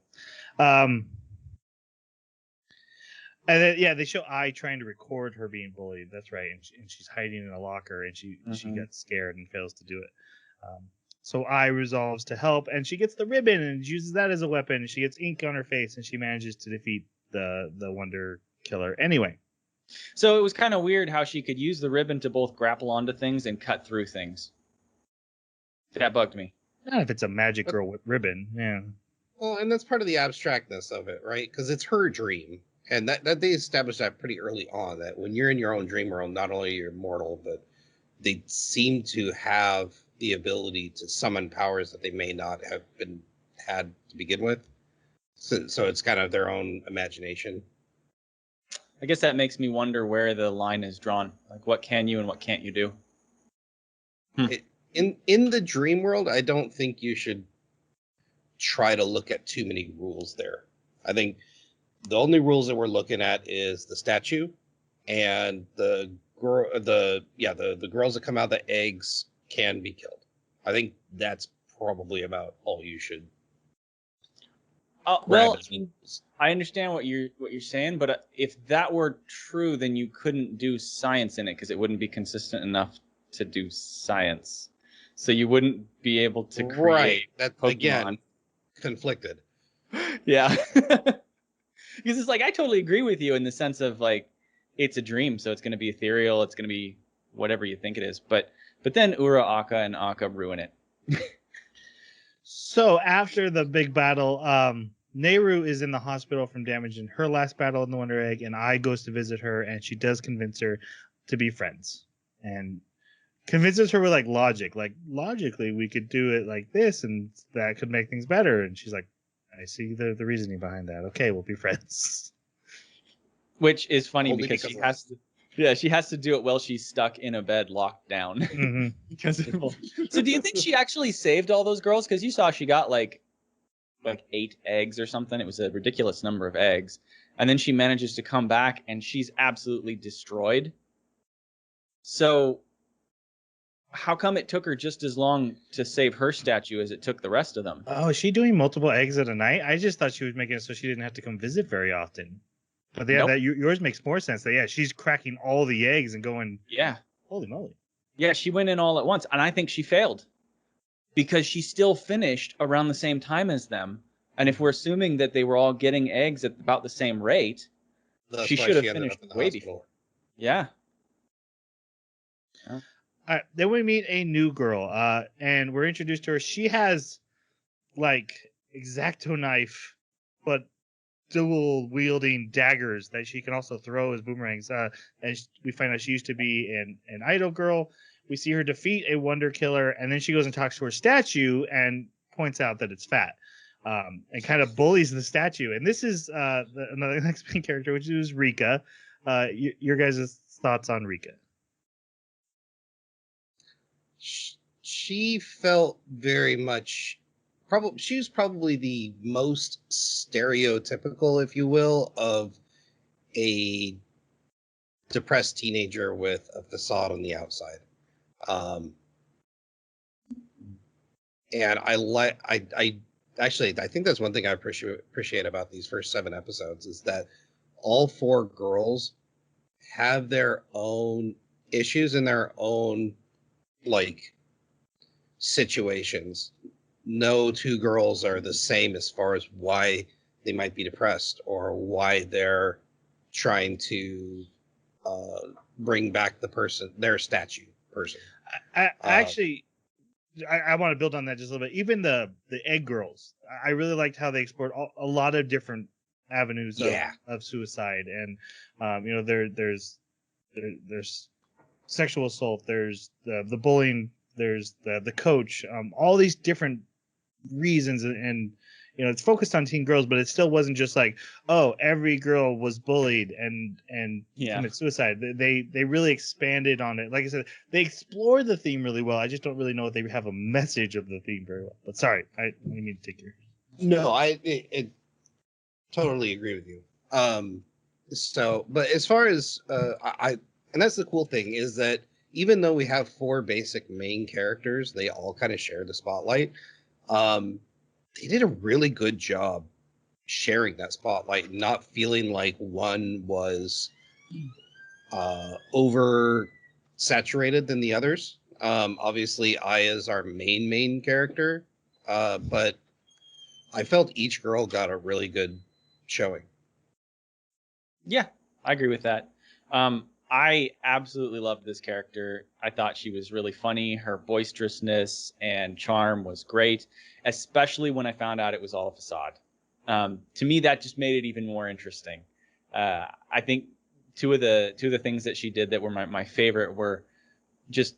And then, yeah, they show I trying to record her being bullied. That's right, and she's hiding in a locker, and she got scared and fails to do it. So I resolves to help, and she gets the ribbon and uses that as a weapon. She gets ink on her face, and she manages to defeat the Wonder Killer. Anyway, So it was kind of weird how she could use the ribbon to both grapple onto things and cut through things. That bugged me. not if it's a magic girl with ribbon. Yeah. Well, and that's part of the abstractness of it, right? Because it's her dream. And that they established that pretty early on, that when you're in your own dream world, not only you're mortal, but they seem to have the ability to summon powers that they may not have had to begin with. So it's kind of their own imagination. I guess that makes me wonder where the line is drawn. Like, what can you and what can't you do? In the dream world, I don't think you should try to look at too many rules there. I think the only rules that we're looking at is the statue and the girls that come out of the eggs can be killed. I think that's probably about all you should. Well, I mean, I understand what you're saying, but if that were true, then you couldn't do science in it because it wouldn't be consistent enough to do science. So you wouldn't be able to create that Pokemon. Again, conflicted. Yeah. Because it's like, I totally agree with you in the sense of like, it's a dream, so it's going to be ethereal, it's going to be whatever you think it is. But then Ura, Akka, and Akka ruin it. So after the big battle, Nehru is in the hospital from damage in her last battle in the Wonder Egg, and I goes to visit her, and she does convince her to be friends. And convinces her with like logic. Like, logically, we could do it like this, and that could make things better. And she's like, I see the reasoning behind that. Okay, we'll be friends. Which is funny Only because she has to do it while she's stuck in a bed locked down. Mm-hmm. So do you think she actually saved all those girls? Because you saw she got like 8 eggs or something. It was a ridiculous number of eggs. And then she manages to come back and she's absolutely destroyed. So how come it took her just as long to save her statue as it took the rest of them? Oh, is she doing multiple eggs at a night? I just thought she was making it so she didn't have to come visit very often. But yeah, Nope. yours makes more sense. That she's cracking all the eggs and going, Yeah. holy moly. Yeah, she went in all at once. And I think she failed. Because she still finished around the same time as them. And if we're assuming that they were all getting eggs at about the same rate, she should have finished way before. Yeah. All right, then we meet a new girl, and we're introduced to her. She has like X-Acto knife, but dual wielding daggers that she can also throw as boomerangs. And we find out she used to be an idol girl. We see her defeat a Wonder Killer, and then she goes and talks to her statue and points out that it's fat, and kind of bullies the statue. And this is another next main character, which is Rika. Your guys' thoughts on Rika? She felt very much she was probably the most stereotypical, if you will, of a depressed teenager with a facade on the outside. And I think that's one thing I appreciate about these first 7 episodes is that all 4 girls have their own issues and their own like situations. No 2 girls are the same as far as why they might be depressed or why they're trying to bring back their statue person. I want to build on that just a little bit. Even the egg girls, I really liked how they explored a lot of different avenues of suicide. And there's sexual assault, there's the bullying, there's the coach, all these different reasons, and it's focused on teen girls, but it still wasn't just like, oh, every girl was bullied and committed suicide. They really expanded on it. Like I said, they explored the theme really well. I just don't really know if they have a message of the theme very well. But sorry, I need to take your. No, I totally agree with you. But as far as and that's the cool thing is that even though we have 4 basic main characters, they all kind of share the spotlight. They did a really good job sharing that spotlight, not feeling like one was over saturated than the others. Obviously, Aya is our main character, but I felt each girl got a really good showing. Yeah, I agree with that. I absolutely loved this character. I thought she was really funny. Her boisterousness and charm was great, especially when I found out it was all a facade. To me, that just made it even more interesting. I think two of the things that she did that were my favorite were just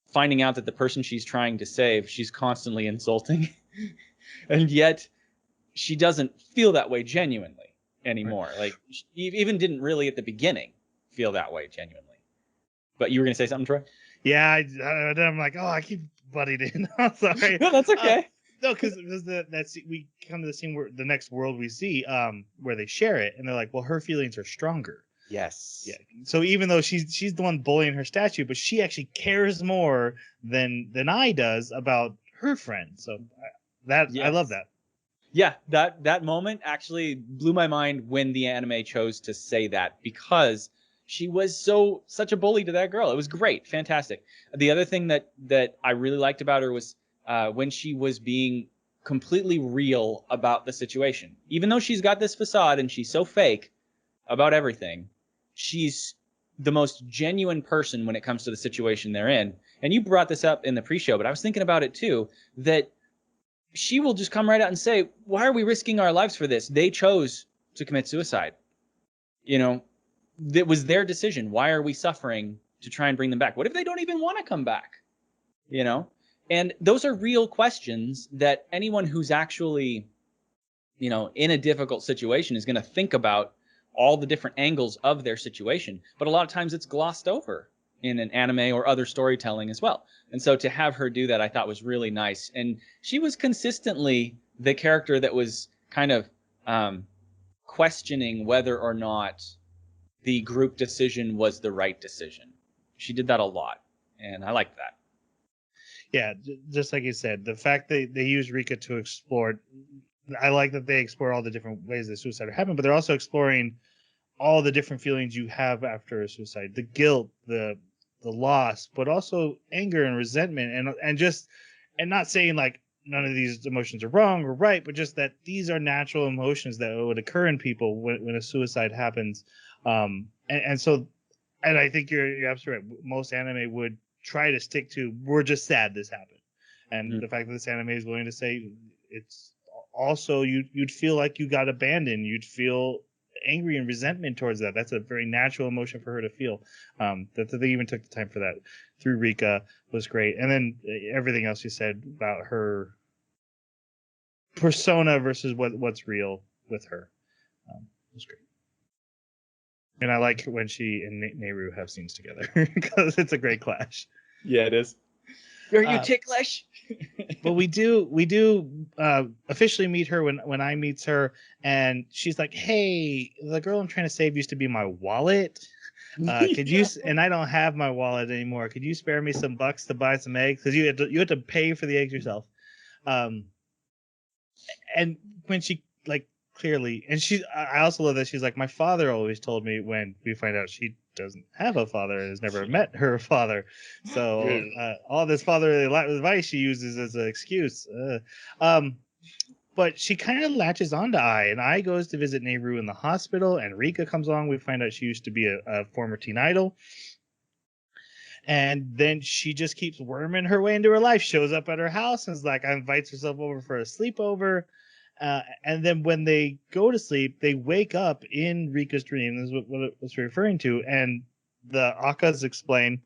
finding out that the person she's trying to save, she's constantly insulting, and yet she doesn't feel that way genuinely anymore. Like she even didn't really at the beginning feel that way genuinely. But you were gonna say something, Troy? Yeah, I'm like, oh, I keep butting in. I'm sorry. No, that's okay. No, because we come to the scene where the next world we see, where they share it, and they're like, well, her feelings are stronger. Yes. Yeah. So even though she's the one bullying her statue, but she actually cares more than I does about her friend. So I love that. Yeah, that moment actually blew my mind when the anime chose to say that, because she was such a bully to that girl. It was great, fantastic. The other thing that I really liked about her was when she was being completely real about the situation. Even though she's got this facade and she's so fake about everything, she's the most genuine person when it comes to the situation they're in. And you brought this up in the pre-show, but I was thinking about it too, that she will just come right out and say, why are we risking our lives for this? They chose to commit suicide. You know, it was their decision. Why are we suffering to try and bring them back? What if they don't even want to come back? You know, and those are real questions that anyone who's actually, you know, in a difficult situation is going to think about all the different angles of their situation. But a lot of times it's glossed over in an anime or other storytelling as well. And so to have her do that, I thought was really nice. And she was consistently the character that was kind of questioning whether or not the group decision was the right decision. She did that a lot, and I liked that. Yeah, just like you said, the fact that they use Rika to explore, I like that they explore all the different ways that suicide happen, but they're also exploring all the different feelings you have after a suicide, the guilt, the loss, but also anger and resentment, and not saying like none of these emotions are wrong or right, but just that these are natural emotions that would occur in people when a suicide happens. And I think you're absolutely right. Most anime would try to stick to, we're just sad this happened, and the fact that this anime is willing to say it's also, you'd feel like you got abandoned, you'd feel angry and resentment towards that. That's a very natural emotion for her to feel. That they even took the time for that through Rika was great, and then everything else you said about her persona versus what's real with her was great. And I like when she and Nehru have scenes together because it's a great clash. Yeah, it is. Are you ticklish? But we do officially meet her when I meets her, and she's like, "Hey, the girl I'm trying to save used to be my wallet. Could you? And I don't have my wallet anymore. Could you spare me some bucks to buy some eggs? Because you had to pay for the eggs yourself." And when she like clearly, and I also love that she's like, my father always told me, when we find out she doesn't have a father and has never met her father. So all this fatherly advice she uses as an excuse. But she kind of latches onto and I goes to visit Nehru in the hospital, and Rika comes along. We find out she used to be a former teen idol. And then she just keeps worming her way into her life, shows up at her house and is like, invites herself over for a sleepover. And then when they go to sleep, they wake up in Rika's dream. This is what it was referring to. And the Akkas explain,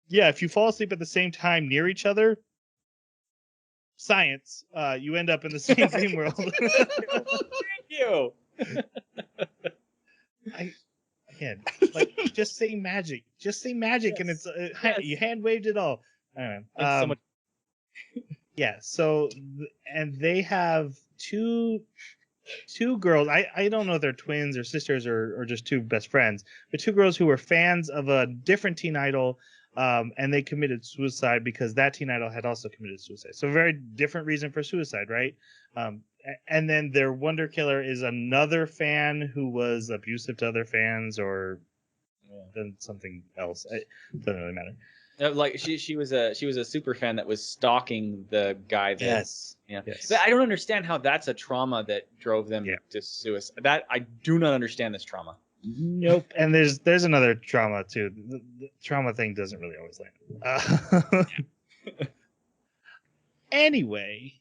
yeah, if you fall asleep at the same time near each other, science, you end up in the same dream world. Thank you. Again, like, just say magic. Just say magic, yes. And it's you hand waved it all. Anyway, so much. Yeah. So, and they have two girls. I don't know if they're twins or sisters or just two best friends, but two girls who were fans of a different teen idol, and they committed suicide because that teen idol had also committed suicide. So a very different reason for suicide, right? And then their Wonder Killer is another fan who was abusive to other fans, or then something else. It doesn't really matter. Like she was a super fan that was stalking the guy. That, Yes. Yeah. Yes. But I don't understand how that's a trauma that drove them to suicide. That I do not understand this trauma. Nope. And there's another trauma too. The trauma thing doesn't really always land. Anyway,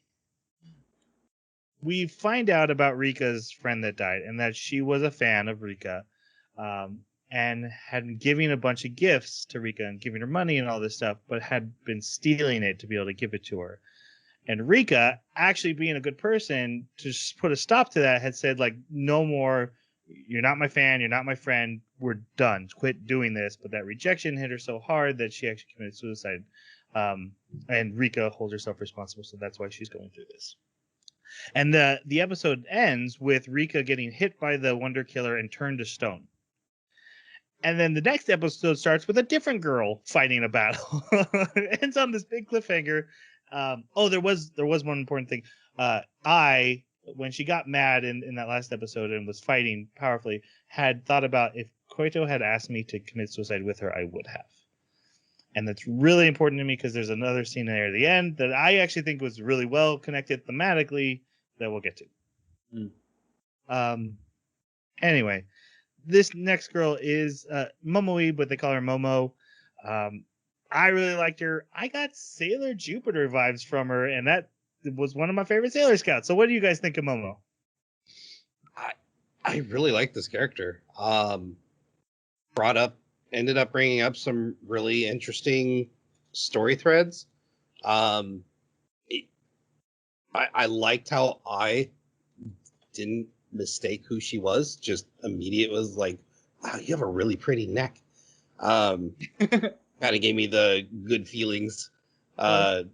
we find out about Rika's friend that died, and that she was a fan of Rika, and had been giving a bunch of gifts to Rika and giving her money and all this stuff, but had been stealing it to be able to give it to her. And Rika, actually being a good person, to just put a stop to that, had said, like, no more, you're not my fan, you're not my friend, we're done, quit doing this. But that rejection hit her so hard that she actually committed suicide. And Rika holds herself responsible, so that's why she's going through this. And the episode ends with Rika getting hit by the Wonder Killer and turned to stone. And then the next episode starts with a different girl fighting a battle. It ends on this big cliffhanger. There was one important thing. When she got mad in that last episode and was fighting powerfully, had thought about, if Koito had asked me to commit suicide with her, I would have. And that's really important to me because there's another scene there at the end that I actually think was really well connected thematically that we'll get to. Anyway, this next girl is Momoe, but they call her Momo. I really liked her. I got Sailor Jupiter vibes from her, and that was one of my favorite Sailor Scouts. So what do you guys think of Momo? I really like this character. Ended up bringing up some really interesting story threads. I liked how I didn't mistake who she was. Just immediate was like, wow, you have a really pretty neck. Kind of gave me the good feelings that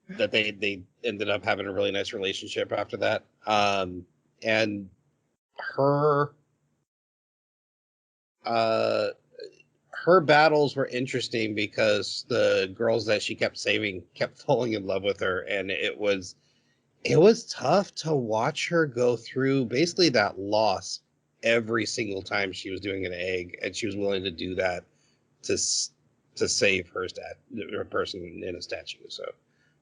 they ended up having a really nice relationship after that. And her battles were interesting because the girls that she kept saving kept falling in love with her, and it was tough to watch her go through basically that loss every single time she was doing an egg, and she was willing to do that to save her person in a statue. So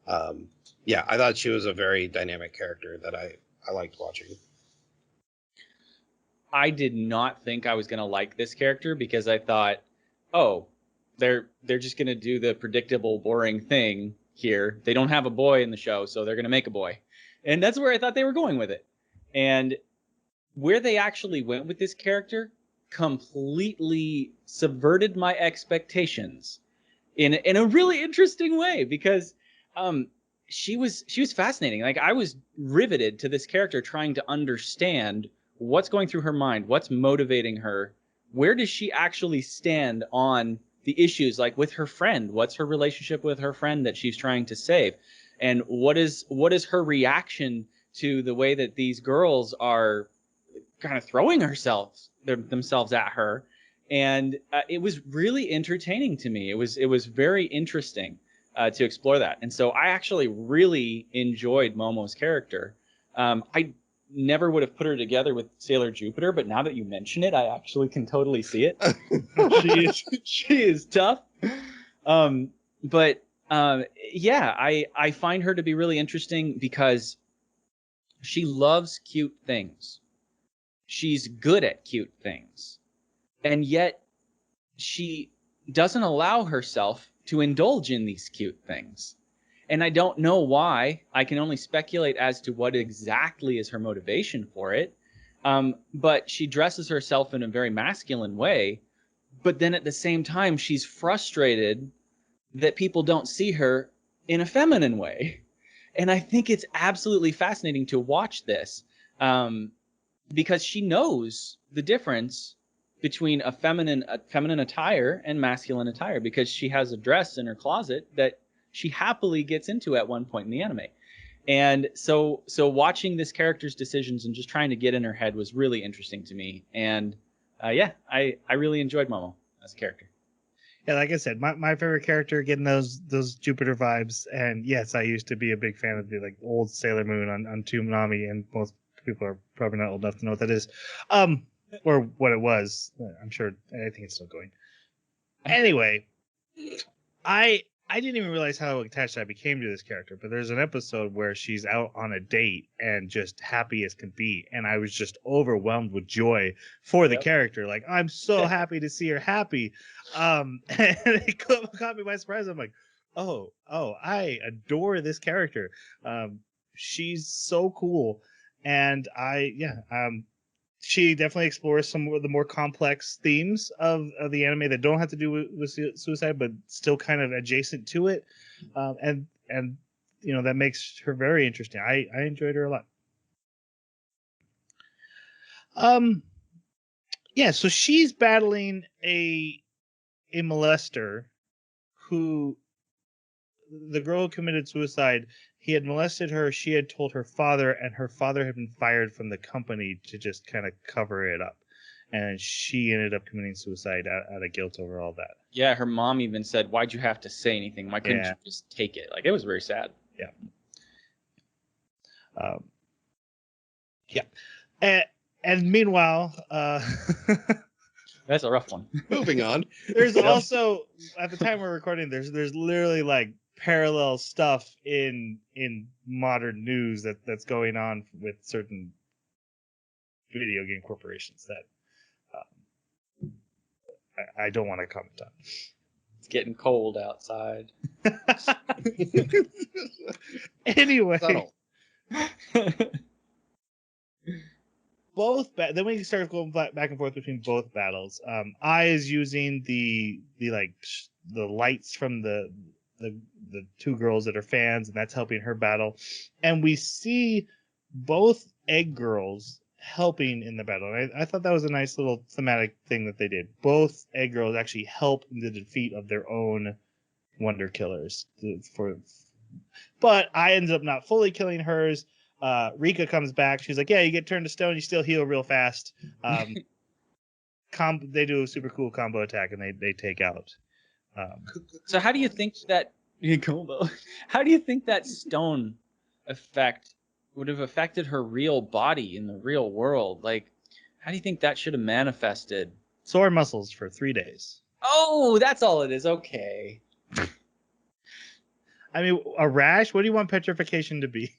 I thought she was a very dynamic character that I liked watching. I did not think I was going to like this character because I thought, oh, they're just going to do the predictable, boring thing here. They don't have a boy in the show, so they're going to make a boy. And that's where I thought they were going with it. And where they actually went with this character completely subverted my expectations in a really interesting way, because she was fascinating. Like, I was riveted to this character, trying to understand what's going through her mind, what's motivating her, where does she actually stand on the issues, like with her friend, what's her relationship with her friend that she's trying to save, and what is her reaction to the way that these girls are kind of throwing themselves at her. And it was really entertaining to me. It was very interesting to explore that. And so I actually really enjoyed Momo's character. I never would have put her together with Sailor Jupiter, but now that you mention it, I actually can totally see it. She is tough. I find her to be really interesting because she loves cute things. She's good at cute things. And yet she doesn't allow herself to indulge in these cute things. And I don't know why. I can only speculate as to what exactly is her motivation for it. But she dresses herself in a very masculine way. But then at the same time, she's frustrated that people don't see her in a feminine way. And I think it's absolutely fascinating to watch this, because she knows the difference between a feminine attire and masculine attire, because she has a dress in her closet that she happily gets into at one point in the anime. And so watching this character's decisions and just trying to get in her head was really interesting to me. And I really enjoyed Momo as a character. Yeah, like I said, my favorite character, getting those Jupiter vibes, and yes, I used to be a big fan of the like old Sailor Moon on Toonami, and most people are probably not old enough to know what that is, or what it was. I'm sure I think it's still going. Anyway, I didn't even realize how attached I became to this character, but there's an episode where she's out on a date and just happy as can be, and I was just overwhelmed with joy for the character. Like, I'm so happy to see her happy. And it caught me by surprise. I'm like, oh, I adore this character. She's so cool, and she definitely explores some of the more complex themes of the anime that don't have to do with suicide, but still kind of adjacent to it. And that makes her very interesting. I enjoyed her a lot. So she's battling a molester who, the girl who committed suicide, he had molested her. She had told her father, and her father had been fired from the company to just kind of cover it up. And she ended up committing suicide out of guilt over all that. Yeah, her mom even said, "Why'd you have to say anything? Why couldn't you just take it?" Like, it was very sad. Yeah. And meanwhile, that's a rough one. Moving on. There's also, at the time we're recording, there's literally like parallel stuff in modern news that's going on with certain video game corporations that I don't want to comment on. It's getting cold outside. Anyway, Subtle. then we start going back and forth between both battles. I is using the lights from the two girls that are fans, and that's helping her battle. And we see both egg girls helping in the battle. And I thought that was a nice little thematic thing that they did. Both egg girls actually help in the defeat of their own wonder killers. But I ended up not fully killing hers. Rika comes back. She's like, "Yeah, you get turned to stone, you still heal real fast." They do a super cool combo attack, and they take out. So how do you think that How do you think that stone effect would have affected her real body in the real world? Like, how do you think that should have manifested? Sore muscles for 3 days. Oh, that's all it is. Okay. I mean, a rash? What do you want petrification to be?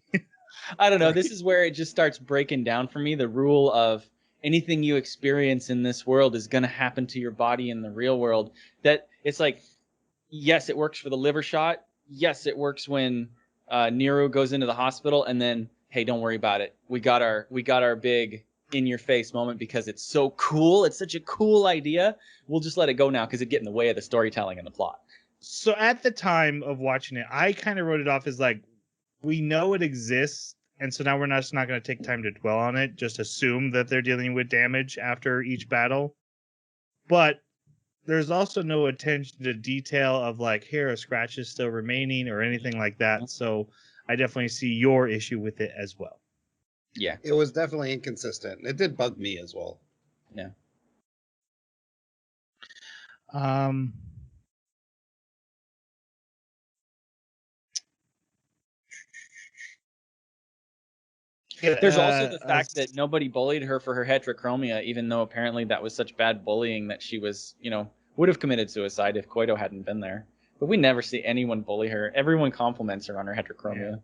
I don't know. This is where it just starts breaking down for me. The rule of anything you experience in this world is going to happen to your body in the real world. That it's like, yes, it works for the liver shot. Yes, it works when Nehru goes into the hospital, and then, hey, don't worry about it. We got our big in your face moment because it's so cool. It's such a cool idea. We'll just let it go now because it'd get in the way of the storytelling and the plot. So at the time of watching it, I kind of wrote it off as like, we know it exists, and so now we're just not going to take time to dwell on it. Just assume that they're dealing with damage after each battle. But there's also no attention to detail of like, here, a scratch is still remaining or anything like that. So I definitely see your issue with it as well. Yeah. It was definitely inconsistent. It did bug me as well. Yeah. There's also the fact that nobody bullied her for her heterochromia, even though apparently that was such bad bullying that she was, would have committed suicide if Koito hadn't been there. But we never see anyone bully her. Everyone compliments her on her heterochromia. Yeah.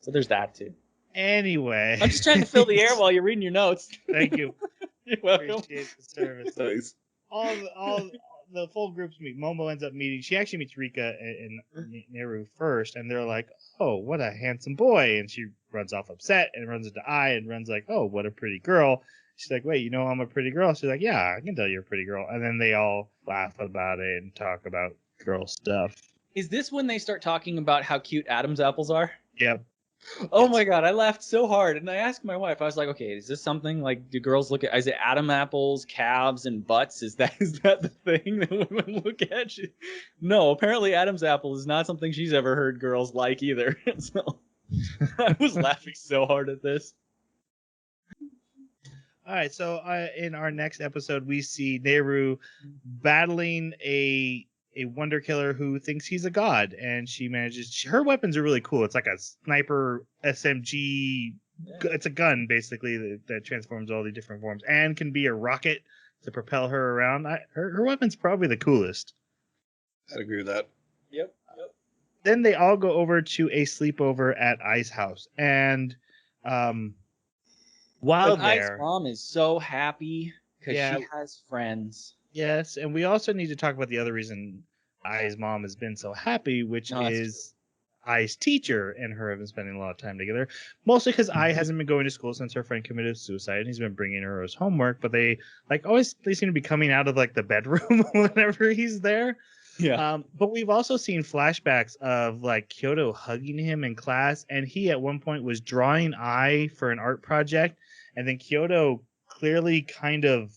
So there's that too. Anyway. I'm just trying to fill the air while you're reading your notes. Thank you. You're welcome. Appreciate the service. Nice. All the full groups meet. Momo ends up meeting. She actually meets Rika and Nehru first, and they're like, "Oh, what a handsome boy!" And she runs off upset and runs into Ai and runs like, "Oh, what a pretty girl." She's like, "Wait, I'm a pretty girl?" She's like, "Yeah, I can tell you're a pretty girl." And then they all laugh about it and talk about girl stuff. Is this when they start talking about how cute Adam's apples are? Yep. Oh my god, I laughed so hard. And I asked my wife, I was like, okay, is this something like, do girls look at, is it Adam apples, calves, and butts? Is that the thing that women look at? No, apparently Adam's apple is not something she's ever heard girls like either. So I was laughing so hard at this. All right, so in our next episode, we see Nehru battling a a wonder killer who thinks he's a god, and she manages. Her weapons are really cool. It's like a sniper SMG. It's a gun basically that transforms all the different forms and can be a rocket to propel her around. Her weapon's probably the coolest. I'd agree with that. Yep. Then they all go over to a sleepover at I's house, and while But I's there, mom is so happy because Yeah. she has friends. yes, and we also need to talk about the other reason I's mom has been so happy, which No, that's is I's teacher and her have been spending a lot of time together. Mostly because I hasn't been going to school since her friend committed suicide, and he's been bringing her his homework. But they they seem to be coming out of like the bedroom whenever he's there. Yeah. But we've also seen flashbacks of like Kyoto hugging him in class, and he at one point was drawing I for an art project, and then Kyoto clearly kind of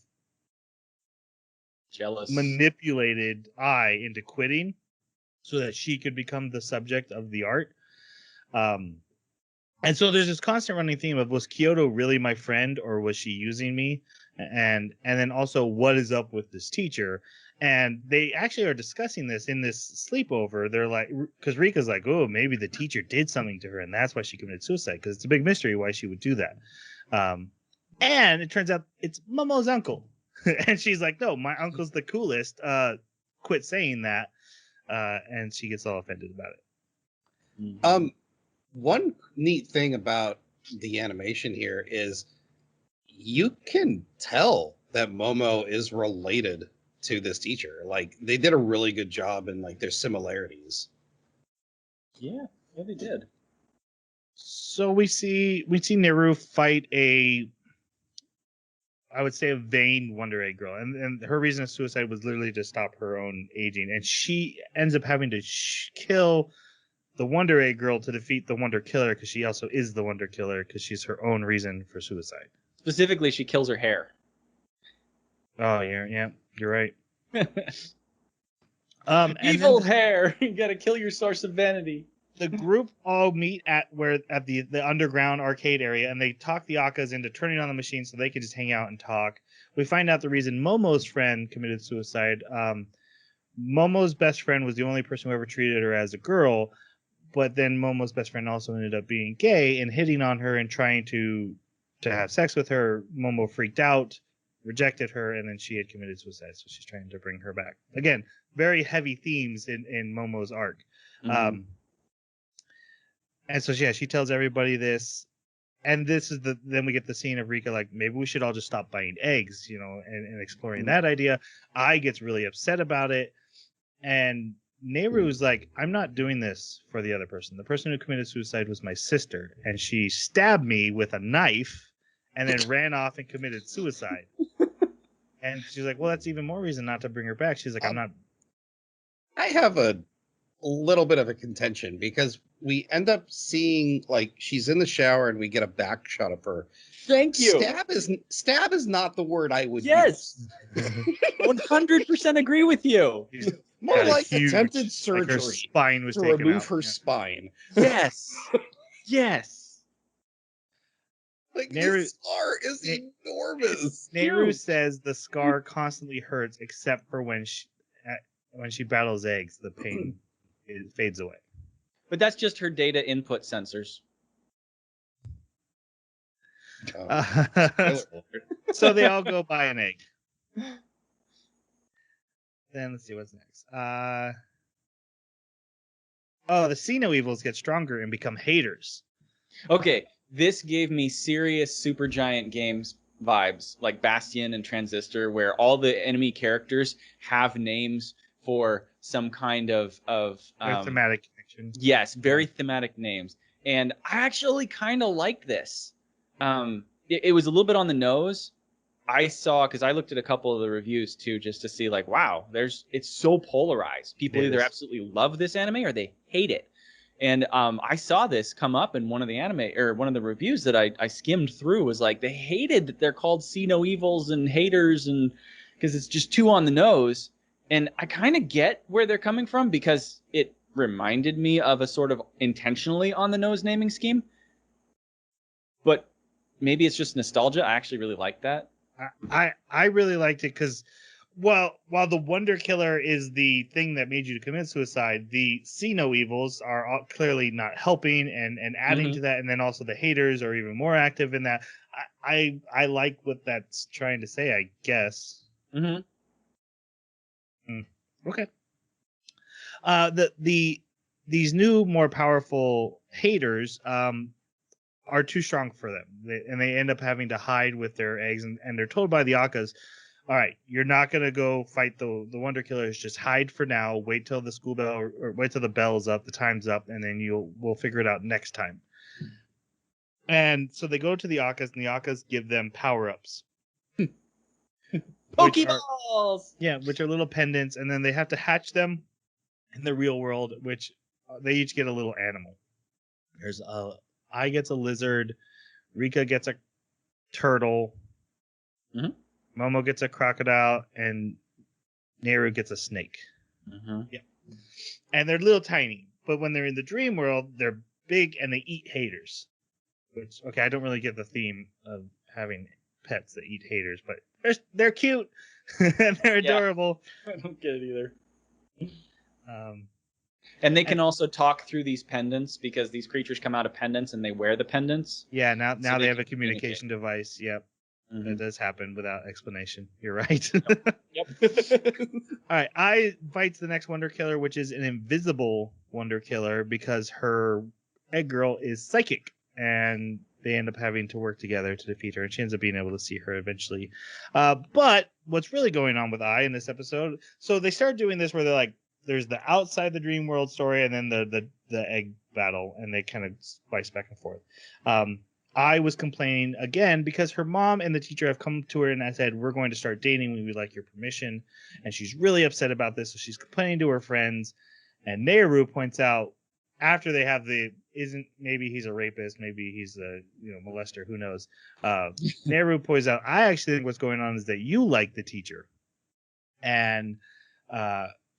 Jealous. manipulated I into quitting so that she could become the subject of the art. And so there's this constant running theme of, was Kyoto really my friend or was she using me? And then also, what is up with this teacher? And they actually are discussing this in this sleepover. They're like, because Rika's like, oh, maybe the teacher did something to her and that's why she committed suicide, because it's a big mystery why she would do that. And it turns out it's Momo's uncle. And she's like, no, my uncle's the coolest. Quit saying that. And she gets all offended about it. One neat thing about the animation here is you can tell that Momo is related to this teacher. Like, they did a really good job in like their similarities. Yeah, they did. So we see Nehru fight I would say a vain Wonder Egg girl, and her reason of suicide was literally to stop her own aging, and she ends up having to kill the Wonder Egg girl to defeat the Wonder Killer, because she also is the Wonder Killer because she's her own reason for suicide. Specifically, she kills her hair. Oh yeah, you're right. Evil hair. You gotta kill your source of vanity. The group all meet at the underground arcade area, and they talk the Akkas into turning on the machine so they can just hang out and talk. We find out the reason Momo's friend committed suicide. Momo's best friend was the only person who ever treated her as a girl, but then Momo's best friend also ended up being gay and hitting on her and trying to have sex with her. Momo freaked out, rejected her, and then she had committed suicide, so she's trying to bring her back. Again, very heavy themes in Momo's arc. Mm-hmm. And so yeah, she tells everybody this, and this is then we get the scene of Rika like, maybe we should all just stop buying eggs, and exploring that idea. I gets really upset about it, and Nehru's like, I'm not doing this for the other person. The person who committed suicide was my sister, and she stabbed me with a knife and then ran off and committed suicide. And she's like, well, that's even more reason not to bring her back. She's like, I'm not. I have a little bit of a contention because we end up seeing like she's in the shower and we get a back shot of her. Thank you. Stab is not the word I would Yes. use. 100% agree with you. More Got a like huge- attempted surgery Like her spine was to taken remove out. her Yeah. spine. Yes. Yes. Like, Nehru- this scar is enormous. Nehru Huge. says the scar constantly hurts except for when she battles eggs, the pain it fades away. But that's just her data input sensors. Spoiler alert. So they all go buy an egg. Then let's see what's next. The Xeno Evils get stronger and become haters. Okay, this gave me serious Supergiant Games vibes, like Bastion and Transistor, where all the enemy characters have names for some kind of Thematic connection. yes, very thematic names. And I actually kind of like this. It was a little bit on the nose. I saw, because I looked at a couple of the reviews too, just to see like, wow, it's so polarized. People It either is. absolutely love this anime or they hate it. And I saw this come up in one of the anime or one of the reviews that I skimmed through, was like they hated that they're called See No Evils and haters, and because it's just too on the nose. And I kind of get where they're coming from, because it reminded me of a sort of intentionally on the nose naming scheme. But maybe it's just nostalgia. I actually really like that. I really liked it because while the Wonder Killer is the thing that made you to commit suicide, the see no evils are clearly not helping and adding to that, and then also the haters are even more active in that. I like what that's trying to say, I guess. Mm-hmm. Okay. These new more powerful haters are too strong for them, and they end up having to hide with their eggs, and they're told by the Akkas, all right, you're not gonna go fight the Wonder Killers. Just hide for now. Wait till the school bell, or wait till the bell's up, the time's up, and then we'll figure it out next time. And so they go to the Akkas, and the Akkas give them power ups. Pokeballs. Which are little pendants, and then they have to hatch them in the real world, which they each get a little animal. There's I gets a lizard, Rika gets a turtle, Momo gets a crocodile, and Nehru gets a snake. Yeah, and they're little tiny, but when they're in the dream world, they're big and they eat haters. Which, okay, I don't really get the theme of having pets that eat haters, but they're cute and they're adorable. I don't get it either. And they can also talk through these pendants because these creatures come out of pendants and they wear the pendants. Yeah, now they have a communication device. Yep. That does happen without explanation. You're right. Yep. All right. I fights the next Wonder Killer, which is an invisible Wonder Killer because her egg girl is psychic, and they end up having to work together to defeat her, and she ends up being able to see her eventually. But what's really going on with I in this episode? So they start doing this where they're like, there's the outside the dream world story, and then the egg battle, and they kind of spice back and forth. I was complaining again because her mom and the teacher have come to her and I said, we're going to start dating. We would like your permission. And she's really upset about this. So she's complaining to her friends. And Nehru points out after they have maybe he's a rapist, maybe he's a molester, who knows. Nehru points out, I actually think what's going on is that you like the teacher. And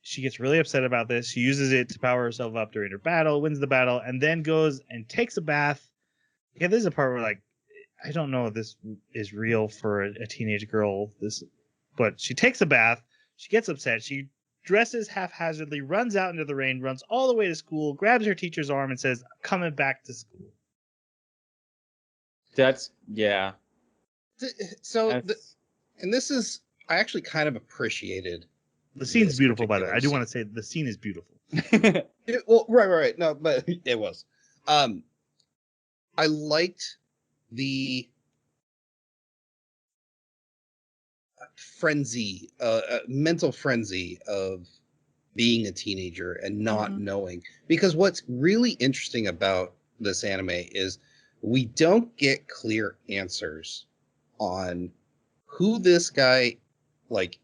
she gets really upset about this. She uses it to power herself up during her battle, wins the battle, and then goes and takes a bath. Yeah, this is a part where, like, I don't know if this is real for a teenage girl. But she takes a bath. She gets upset. She dresses haphazardly, runs out into the rain, runs all the way to school, grabs her teacher's arm, and says, "I'm coming back to school." Yeah. So, and this is, I actually kind of appreciated. The scene's beautiful, by the way. I do want to say the scene is beautiful. Right. No, but it was. I liked the frenzy, mental frenzy of being a teenager and not knowing. Because what's really interesting about this anime is we don't get clear answers on who this guy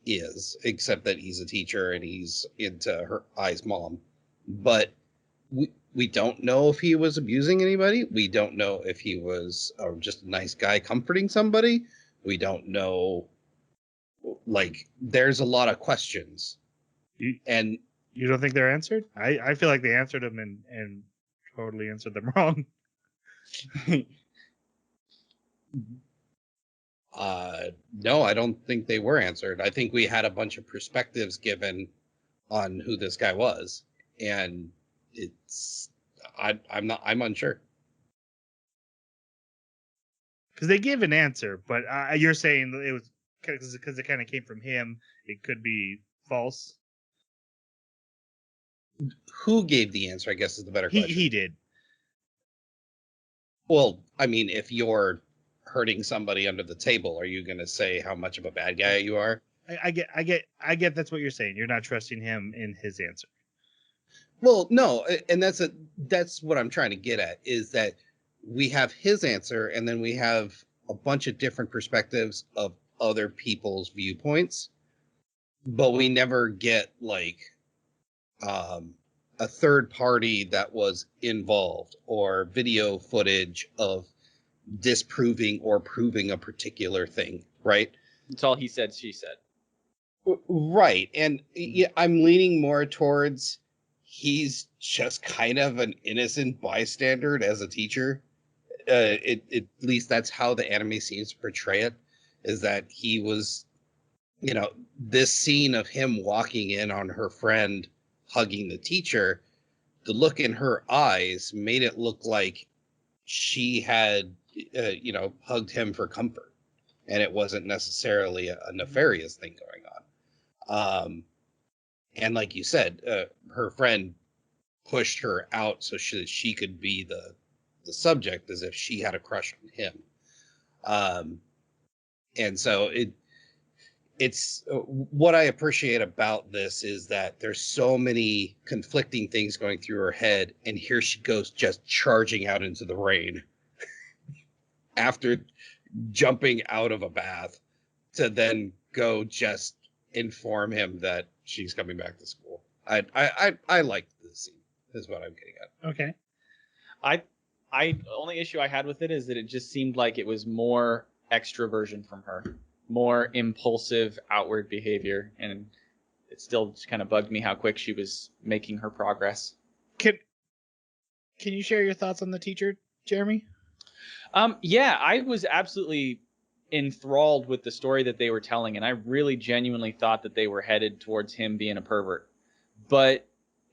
is, except that he's a teacher and he's into her Ai's mom. But we don't know if he was abusing anybody. We don't know if he was just a nice guy comforting somebody. We don't know. There's a lot of questions. And you don't think they're answered? I feel like they answered them and totally answered them wrong. No, I don't think they were answered. I think we had a bunch of perspectives given on who this guy was, and I'm unsure. Because they give an answer, but you're saying it was because it kind of came from him. It could be false. Who gave the answer, I guess, is the better question. He did. Well, I mean, if you're hurting somebody under the table, are you going to say how much of a bad guy you are? I get that's what you're saying. You're not trusting him in his answer. Well, no, and that's what I'm trying to get at, is that we have his answer, and then we have a bunch of different perspectives of other people's viewpoints, but we never get a third party that was involved or video footage of disproving or proving a particular thing, right? It's all he said, she said. Right. And I'm leaning more towards he's just kind of an innocent bystander as a teacher. At least that's how the anime seems to portray it, is that he was you know, this scene of him walking in on her friend hugging the teacher, the look in her eyes made it look like she had, you know, hugged him for comfort, and it wasn't necessarily a nefarious thing going on. And like you said, her friend pushed her out so she could be the subject, as if she had a crush on him. And so it's what I appreciate about this is that there's so many conflicting things going through her head, and here she goes just charging out into the rain after jumping out of a bath to then go just inform him that she's coming back to school. I like this scene, is what I'm getting at. Okay. The only issue I had with it is that it just seemed like it was more extroversion from her, more impulsive outward behavior, and it still just kind of bugged me how quick she was making her progress. Can you share your thoughts on the teacher, Jeremy? Yeah, I was absolutely enthralled with the story that they were telling, and I really genuinely thought that they were headed towards him being a pervert. But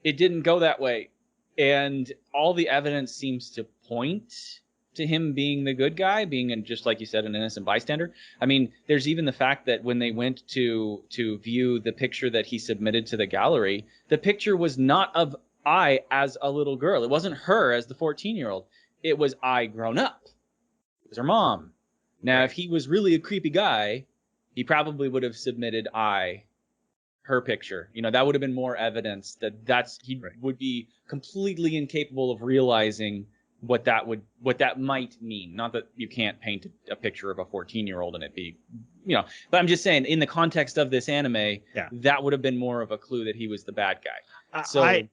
it didn't go that way. And all the evidence seems to point to him being the good guy, being, just like you said, an innocent bystander. I mean, there's even the fact that when they went to view the picture that he submitted to the gallery, the picture was not of I as a little girl. It wasn't her as the 14-year-old. It was I grown up. It was her mom. Now, if he was really a creepy guy, he probably would have submitted her picture. You know, that would have been more evidence that he would be completely incapable of realizing what that might mean. Not that you can't paint a picture of a 14-year-old and it be, you know, but I'm just saying in the context of this anime, that would have been more of a clue that he was the bad guy. So I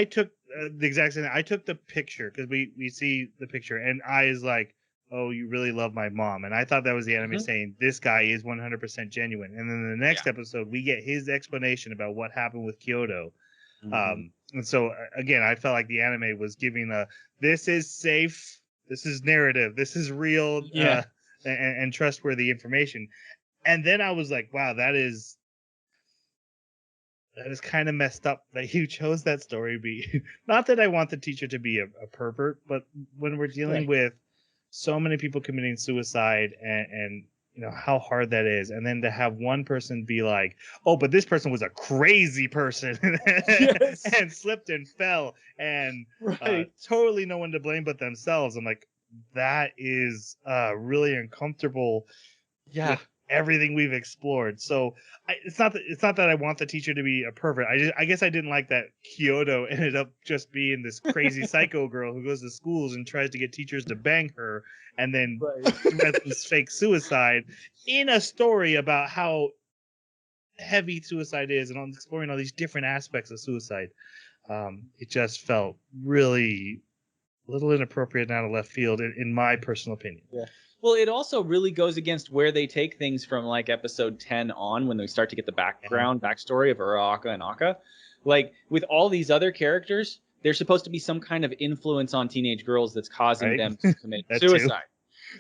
took the exact same. I took the picture because we see the picture and I is like, oh, you really love my mom. And I thought that was the anime saying this guy is 100% genuine. And then the next episode, we get his explanation about what happened with Kyoto. And so, again, I felt like the anime was giving this is safe, this is narrative, this is real, and trustworthy information. And then I was like, wow, that is kind of messed up that you chose that story. Not that I want the teacher to be a pervert, but when we're dealing with so many people committing suicide and you know how hard that is, and then to have one person be like, oh, but this person was a crazy person and slipped and fell and totally no one to blame but themselves. I'm like, that is really uncomfortable. With everything we've explored. So it's not that I want the teacher to be a pervert. I guess I didn't like that Kyoto ended up just being this crazy psycho girl who goes to schools and tries to get teachers to bang her and then threatens fake suicide in a story about how heavy suicide is and exploring all these different aspects of suicide. It just felt really a little inappropriate and out of left field in my personal opinion. Yeah. Well, it also really goes against where they take things from, like episode 10 on, when they start to get the backstory of Uraraka and Akka. Like, with all these other characters, there's supposed to be some kind of influence on teenage girls that's causing them to commit suicide.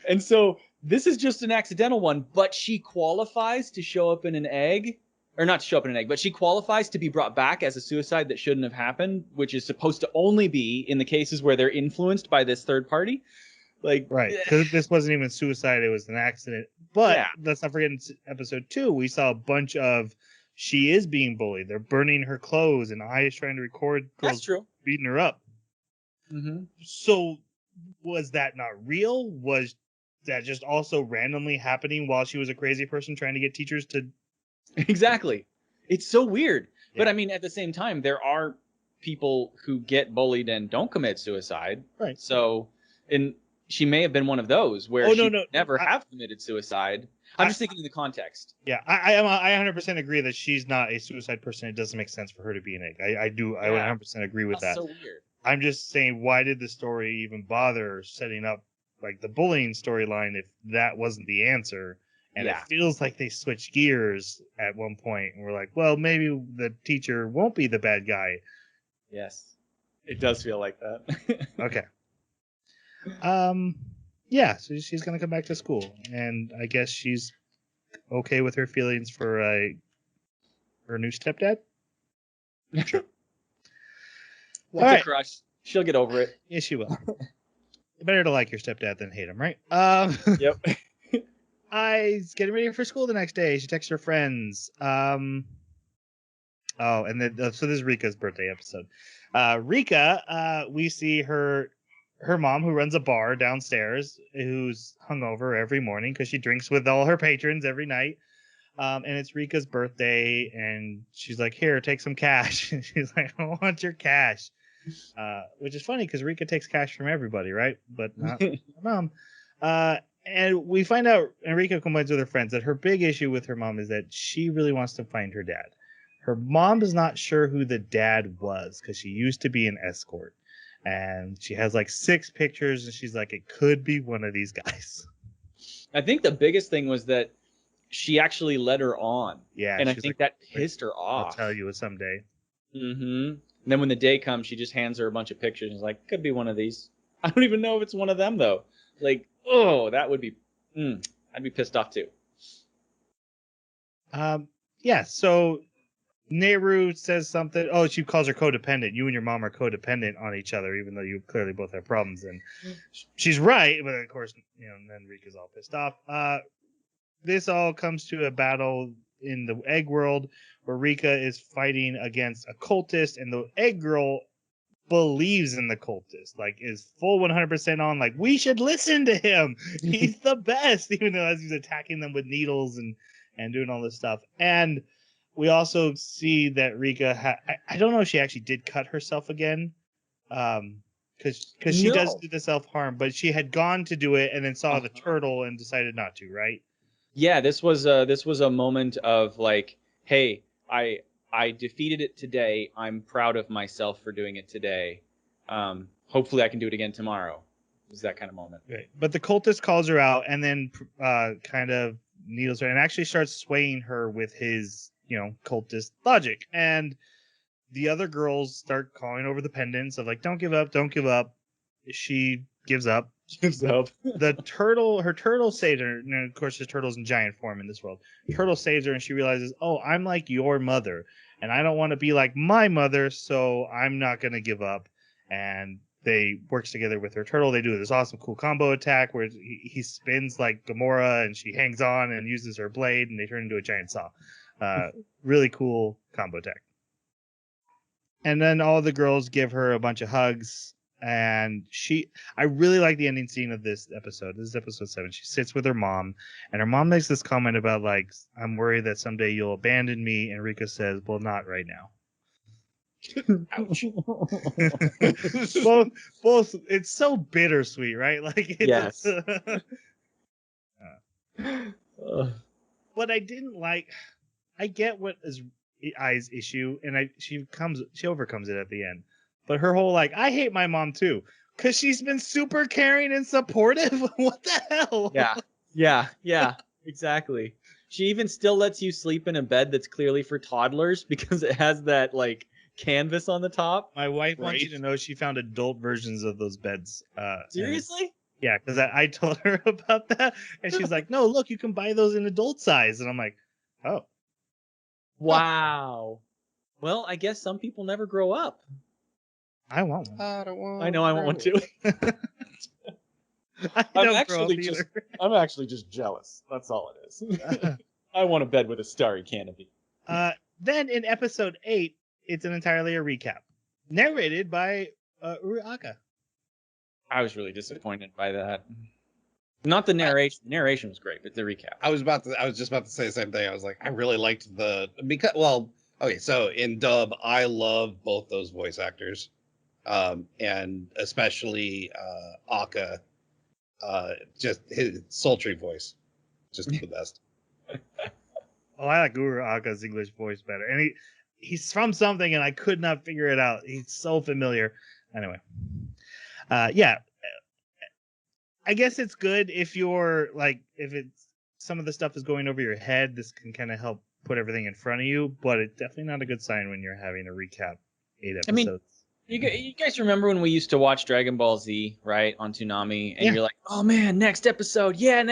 And so, this is just an accidental one, but she qualifies to show up in an egg. Or not to show up in an egg, but she qualifies to be brought back as a suicide that shouldn't have happened, which is supposed to only be in the cases where they're influenced by this third party. Like, because this wasn't even suicide, it was an accident. But let's not forget, in episode 2 we saw a bunch of she is being bullied, they're burning her clothes and I is trying to record girls beating her up. So was that not real? Was that just also randomly happening while she was a crazy person trying to get teachers to Exactly. It's so weird. But I mean, at the same time, there are people who get bullied and don't commit suicide. Right. So she may have been one of those where she never have committed suicide. I'm just thinking in the context. Yeah, I 100% agree that she's not a suicide person. It doesn't make sense for her to be an egg. I 100% agree with that. That's so weird. I'm just saying, why did the story even bother setting up like the bullying storyline if that wasn't the answer? And it feels like they switched gears at one point and we're like, well, maybe the teacher won't be the bad guy. Yes, it does feel like that. Okay. So she's gonna come back to school, and I guess she's okay with her feelings for her new stepdad. Sure. All It's right. a crush. She'll get over it. Yes, she will. Better to like your stepdad than hate him, right? Yep. I's getting ready for school the next day. She texts her friends. Oh, and then so this is Rika's birthday episode. Rika, we see her mom who runs a bar downstairs, who's hungover every morning because she drinks with all her patrons every night. And it's Rika's birthday, and she's like, "Here, take some cash." And she's like, "I want your cash," which is funny because Rika takes cash from everybody, right? But not her mom. And we find out, and Rika complains with her friends that her big issue with her mom is that she really wants to find her dad. Her mom is not sure who the dad was because she used to be an escort, and she has like 6 pictures, and she's like, it could be one of these guys. I think the biggest thing was that she actually led her on. Yeah, and I she's think like, that pissed her off. I'll tell you someday. Mm-hmm. And then when the day comes, she just hands her a bunch of pictures and is like, could be one of these. I don't even know if it's one of them, though. Like, oh, that would be... I'd be pissed off, too. Yeah, so Nehru says something. Oh, she calls her codependent. You and your mom are codependent on each other, even though you clearly both have problems. And she's right, but of course, then Rika's all pissed off. This all comes to a battle in the egg world where Rika is fighting against a cultist, and the egg girl believes in the cultist, like is full 100% on, like, we should listen to him. He's the best, even though as he's attacking them with needles and doing all this stuff. And we also see that Rika, I don't know if she actually did cut herself again, because she does do the self-harm, but she had gone to do it and then saw the turtle and decided not to, right? Yeah, this was a moment of like, hey, I defeated it today. I'm proud of myself for doing it today. Hopefully, I can do it again tomorrow. It was that kind of moment. Right. But the cultist calls her out and then kind of needles her and actually starts swaying her with his, cultist logic. And the other girls start calling over the pendants of like, don't give up, don't give up. She gives up. Her turtle saves her. And of course, the turtle's in giant form in this world. Turtle saves her, and she realizes, oh, I'm like your mother, and I don't want to be like my mother, so I'm not gonna give up. And they works together with her turtle. They do this awesome, cool combo attack where he spins like Gamora, and she hangs on and uses her blade, and they turn into a giant saw. Really cool combo attack. And then all the girls give her a bunch of hugs. And I really like the ending scene of this episode. This is episode 7. She sits with her mom, and her mom makes this comment about, like, I'm worried that someday you'll abandon me. And Rika says, well, not right now. Ouch. both. It's so bittersweet, right? Like, yes. What I didn't like, I get what is I's issue, and she overcomes it at the end. But her whole, like, I hate my mom too, because she's been super caring and supportive. What the hell? Yeah, exactly. She even still lets you sleep in a bed that's clearly for toddlers because it has that, like, canvas on the top. My wife wants you to know she found adult versions of those beds. Seriously? Yeah, because I told her about that, and she's like, no, look, you can buy those in adult size. And I'm like, oh. Wow. Well, I guess some people never grow up. I want one. I don't want. I know I want one too. I'm actually just jealous. That's all it is. I want a bed with a starry canopy. Then in episode 8, it's entirely a recap, narrated by Aka. I was really disappointed by that. Not the narration. The narration was great, but the recap. I was just about to say the same thing. I was like, I really liked so in dub, I love both those voice actors. And especially Aka, just his sultry voice, just the best. Oh, I like Guru Aka's English voice better, and he's from something, and I could not figure it out. He's so familiar. Anyway, yeah, I guess it's good if it's some of the stuff is going over your head. This can kind of help put everything in front of you, but it's definitely not a good sign when you're having to recap 8 episodes. I mean, you guys remember when we used to watch Dragon Ball Z, right, on Toonami, and you're like, oh man, next episode, and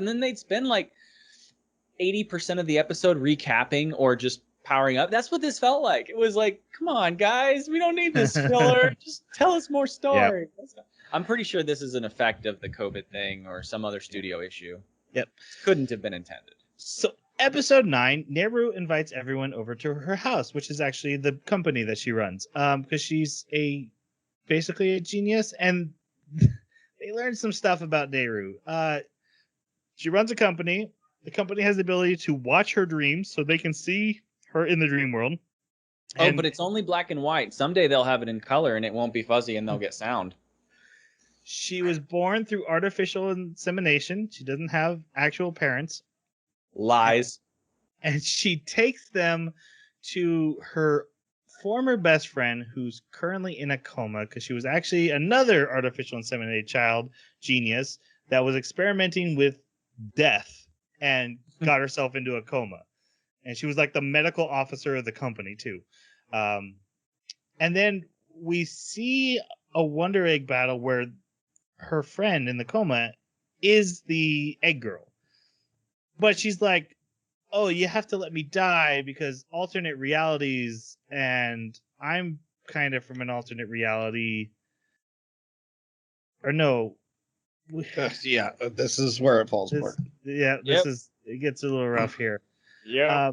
then they'd spend like 80% of the episode recapping or just powering up. That's what this felt like. It was like, come on, guys, we don't need this filler. Just tell us more story. Yep. I'm pretty sure this is an effect of the COVID thing or some other studio issue. Yep. Couldn't have been intended. So episode 9, Nehru invites everyone over to her house, which is actually the company that she runs. Because she's basically a genius, and they learned some stuff about Nehru. She runs a company. The company has the ability to watch her dreams, so they can see her in the dream world. Oh, but it's only black and white. Someday they'll have it in color, and it won't be fuzzy, and they'll get sound. She was born through artificial insemination. She doesn't have actual parents. Lies. And she takes them to her former best friend, who's currently in a coma, because she was actually another artificial inseminated child genius that was experimenting with death and got herself into a coma. And she was like the medical officer of the company, too. And then we see a Wonder Egg battle where her friend in the coma is the egg girl. But she's like, oh, you have to let me die because alternate realities, and I'm kind of from an alternate reality. Or no. Yeah, this is where it falls apart. Yeah, it gets a little rough here. Yeah.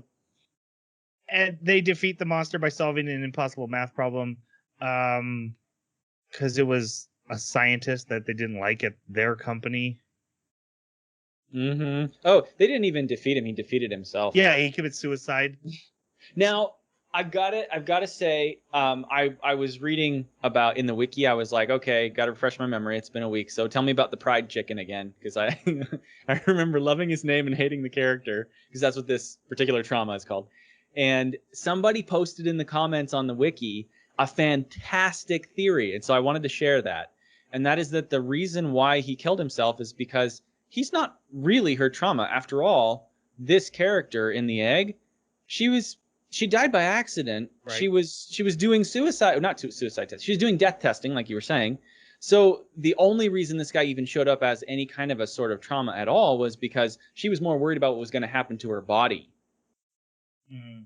And they defeat the monster by solving an impossible math problem. Because it was a scientist that they didn't like at their company. Mm-hmm. Oh, they didn't even defeat him. He defeated himself. Yeah, he committed suicide. Now, I've got to say, I was reading about in the wiki. I was like, okay, got to refresh my memory. It's been a week, so tell me about the Pride Chicken again, because I I remember loving his name and hating the character, because that's what this particular trauma is called. And somebody posted in the comments on the wiki a fantastic theory, and so I wanted to share that. And that is that the reason why he killed himself is because he's not really her trauma. After all, this character in the egg, she died by accident. Right. She was doing suicide test. She was doing death testing, like you were saying. So the only reason this guy even showed up as any kind of a sort of trauma at all was because she was more worried about what was going to happen to her body. Mm.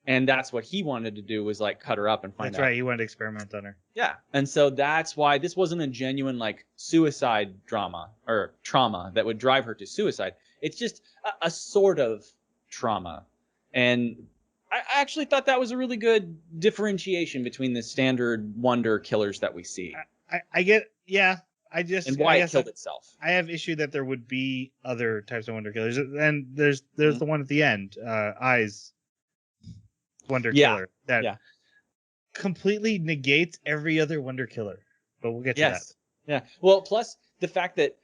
And that's what he wanted to do, was like cut her up and find out. That's right. He wanted to experiment on her. Yeah. And so that's why this wasn't a genuine like suicide drama or trauma that would drive her to suicide. It's just a sort of trauma. And I actually thought that was a really good differentiation between the standard wonder killers that we see. I get, yeah. And why it killed itself. I have issue that there would be other types of wonder killers. And there's the one at the end, Eyes Wonder Killer. That completely negates every other wonder killer. But we'll get to that. Yeah. Well, plus the fact that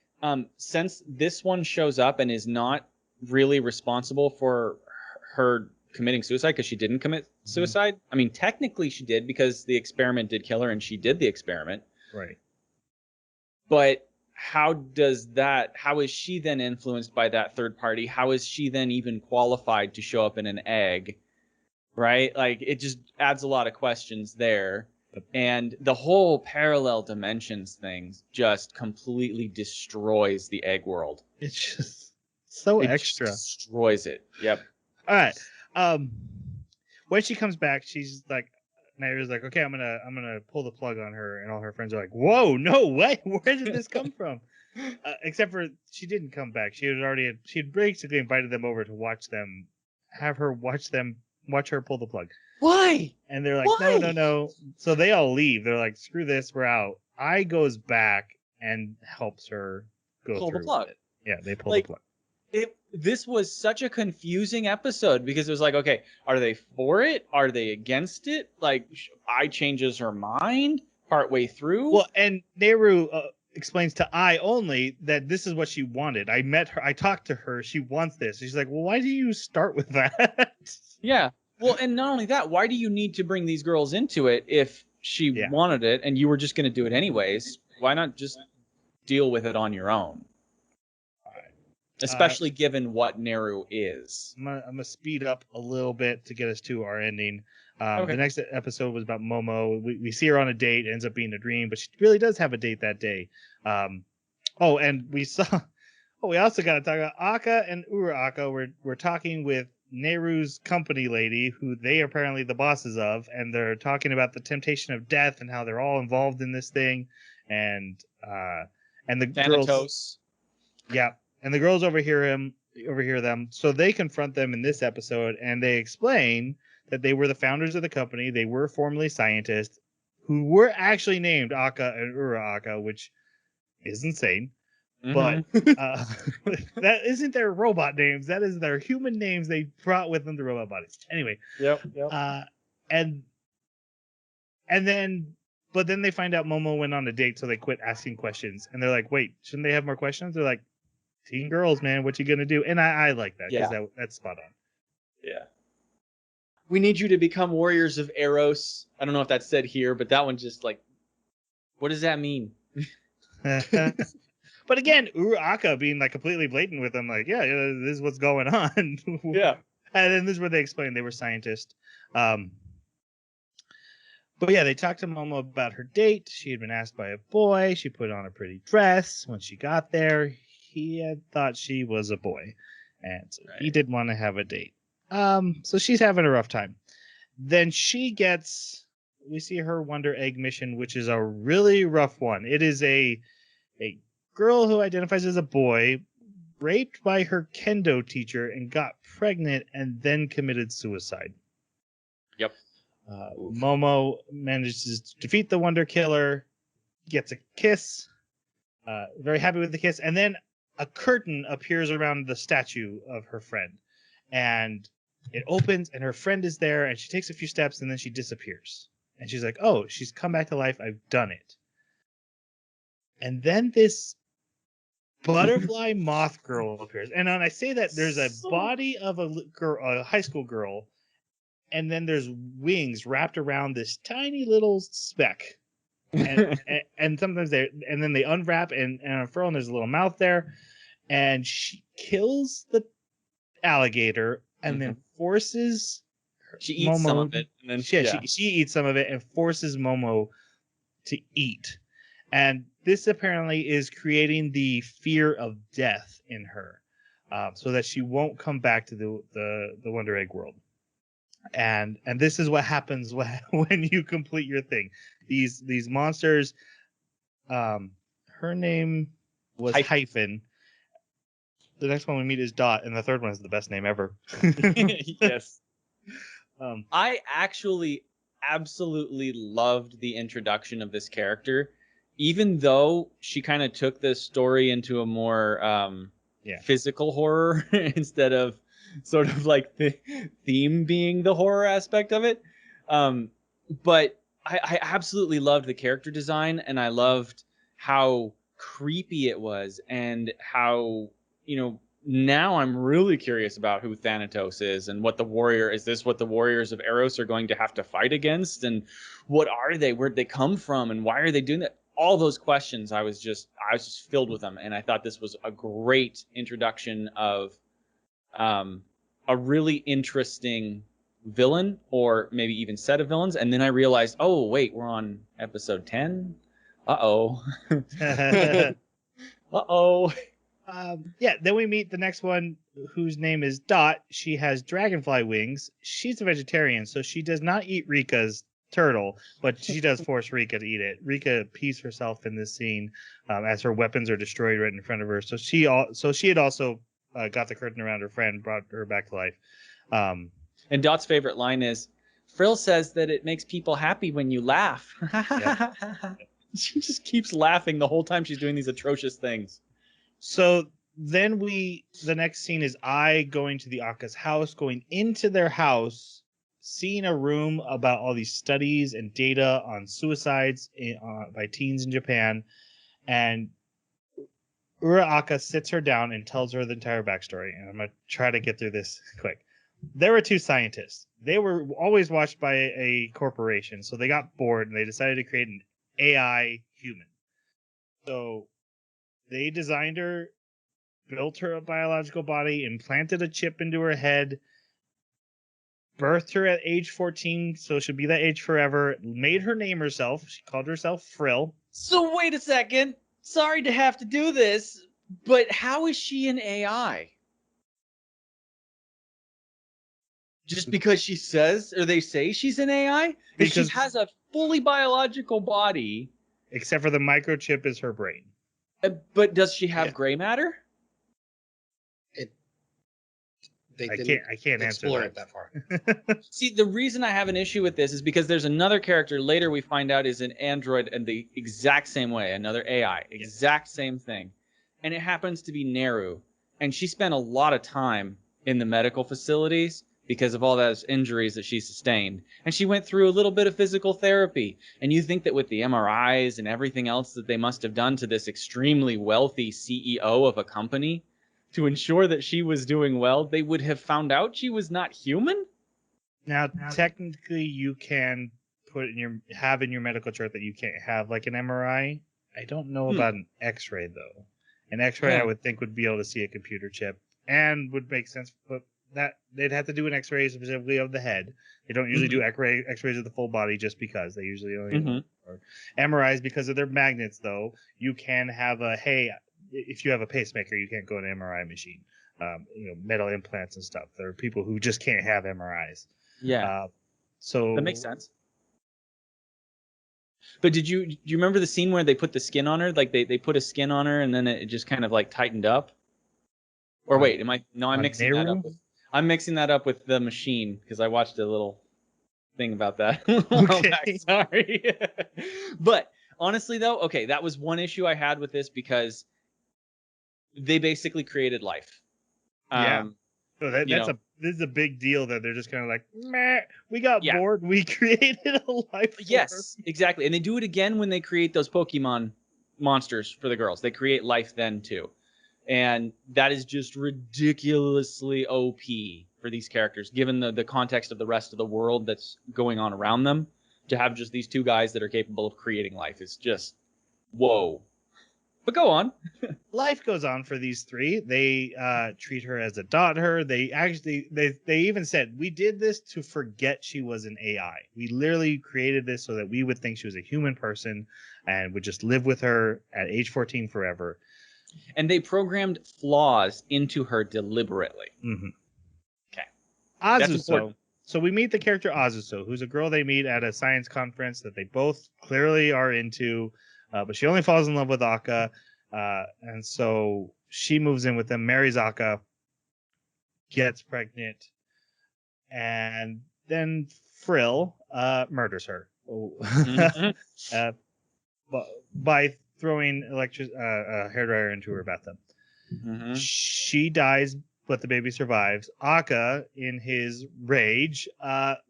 since this one shows up and is not really responsible for her committing suicide, because she didn't commit suicide. I mean, technically she did, because the experiment did kill her and she did the experiment. Right. But how is she then influenced by that third party? How is she then even qualified to show up in an egg? Right? Like, it just adds a lot of questions there. And the whole parallel dimensions thing just completely destroys the egg world. It's just so extra. Destroys it. Yep. All right. When she comes back, she's like, Nehru's like, okay, I'm gonna pull the plug on her, and all her friends are like, whoa, no way, where did this come from? Except for she didn't come back. She had basically invited them over to watch her pull the plug. Why? And they're like, no. So they all leave. They're like, screw this, we're out. I goes back and helps her pull the plug. Yeah, they pull the plug. This was such a confusing episode, because it was like, okay, are they for it? Are they against it? Like, I changes her mind partway through. Well, and Nehru explains to I only that this is what she wanted. I met her. I talked to her. She wants this. She's like, well, why do you start with that? Yeah. Well, and not only that, why do you need to bring these girls into it if she wanted it and you were just going to do it anyways? Why not just deal with it on your own? Especially given what Nehru is. I'm gonna speed up a little bit to get us to our ending. The next episode was about Momo. We see her on a date. It ends up being a dream, but she really does have a date that day. And we saw... Oh, we also got to talk about Aka and Aka. We're talking with Nehru's company lady, who they are apparently the bosses of, and they're talking about the temptation of death and how they're all involved in this thing, and the girls, Thanatos. yeah, and the girls overhear them, so they confront them in this episode, and they explain that they were the founders of the company. They were formerly scientists who were actually named Aka and Aka, which is insane. But that isn't their robot names. That is their human names they brought with them, the robot bodies. Anyway. Yep. And then, but then they find out Momo went on a date, so they quit asking questions. And they're like, wait, shouldn't they have more questions? They're like, teen girls, man, what you gonna do? And I like that, because that's spot on. Yeah. We need you to become warriors of Eros. I don't know if that's said here, but that one just like, what does that mean? But again, Aka being like completely blatant with them, like, yeah, this is what's going on. Yeah. And then this is where they explain they were scientists. But yeah, they talked to Momo about her date. She had been asked by a boy. She put on a pretty dress. When she got there, he had thought she was a boy. And so he didn't want to have a date. So she's having a rough time. Then we see her Wonder Egg mission, which is a really rough one. It is a girl who identifies as a boy, raped by her kendo teacher and got pregnant and then committed suicide. Yep. Momo manages to defeat the Wonder Killer, gets a kiss, very happy with the kiss, and then a curtain appears around the statue of her friend. And it opens and her friend is there, and she takes a few steps and then she disappears. And she's like, oh, she's come back to life. I've done it. And then this butterfly moth girl appears. And when I say that, there's a body of a high school girl, and then there's wings wrapped around this tiny little speck. And sometimes then they unwrap and unfurl, and there's a little mouth there. And she kills the alligator and then forces she eats some of it, and then she eats some of it and forces Momo to eat. And this apparently is creating the fear of death in her, so that she won't come back to the Wonder Egg world. And this is what happens when you complete your thing. These monsters. Her name was Hyphen. The next one we meet is Dot, and the third one is the best name ever. Yes. I actually absolutely loved the introduction of this character. Even though she kind of took this story into a more physical horror instead of sort of like the theme being the horror aspect of it. But I absolutely loved the character design, and I loved how creepy it was, and how, now I'm really curious about who Thanatos is and what is this what the warriors of Eros are going to have to fight against, and what are they? Where'd they come from, and why are they doing that? All those questions, I was just filled with them, and I thought this was a great introduction of a really interesting villain, or maybe even set of villains. And then I realized, oh wait, we're on episode 10. Uh-oh. Uh-oh. Then we meet the next one, whose name is Dot. She has dragonfly wings. She's a vegetarian, so she does not eat Rika's turtle, but she does force Rika to eat it. Rika pees herself in this scene as her weapons are destroyed right in front of her. So she had also got the curtain around her friend, brought her back to life. And Dot's favorite line is, Frill says that it makes people happy when you laugh. She just keeps laughing the whole time she's doing these atrocious things. So then the next scene is I going to the Aka's house, going into their house, seeing a room about all these studies and data on suicides by teens in Japan. And Aka sits her down and tells her the entire backstory. And I'm going to try to get through this quick. There were two scientists. They were always watched by a corporation. So they got bored and they decided to create an AI human. So they designed her, built her a biological body, implanted a chip into her head, birthed her at age 14, so she'll be that age forever, made her name herself. She called herself Frill. So wait a second. Sorry to have to do this, But how is she an AI? Just because she says, or they say she's an AI? Because she Because- has a fully biological body. Except for the microchip is her brain. But does she have Yeah. gray matter? They I didn't can't answer explore that. it that far. See, the reason I have an issue with this is because there's another character later we find out is an android and the exact same way, another AI, exact same thing. And it happens to be Nehru. And she spent a lot of time in the medical facilities because of all those injuries that she sustained. And she went through a little bit of physical therapy. And you think that with the MRIs and everything else that they must have done to this extremely wealthy CEO of a company to ensure that she was doing well, they would have found out she was not human? Now, technically, you can put in your medical chart that you can't have like an MRI. I don't know about an X-ray though. An X-ray, I would think, would be able to see a computer chip and would make sense, but that they'd have to do an X-ray specifically of the head. They don't usually do X-rays of the full body just because they usually only or MRIs because of their magnets. Though you can have if you have a pacemaker, you can't go in an MRI machine. Metal implants and stuff. There are people who just can't have MRIs. Yeah. So that makes sense. But do you remember the scene where they put the skin on her? Like they put a skin on her and then it just kind of like tightened up? Or wait, I'm mixing that up with the machine because I watched a little thing about that. Okay. Sorry. But honestly though, okay, that was one issue I had with this because they basically created life. Yeah. So this is a big deal that they're just kind of like, meh, we got bored. We created a life. Yes, exactly. And they do it again when they create those Pokemon monsters for the girls. They create life then too. And that is just ridiculously OP for these characters, given the context of the rest of the world that's going on around them. To have just these two guys that are capable of creating life is just, whoa. But go on. Life goes on for these three. They treat her as a daughter. They even said, we did this to forget she was an AI. We literally created this so that we would think she was a human person and would just live with her at age 14 forever. And they programmed flaws into her deliberately. Mm-hmm. Okay. Azuso. So we meet the character Azuso, who's a girl they meet at a science conference that they both clearly are into, but she only falls in love with Aka. And so she moves in with them, marries Aka, gets pregnant, and then Frill murders her by throwing a hairdryer into her bathtub. Mm-hmm. She dies, but the baby survives. Aka, in his rage,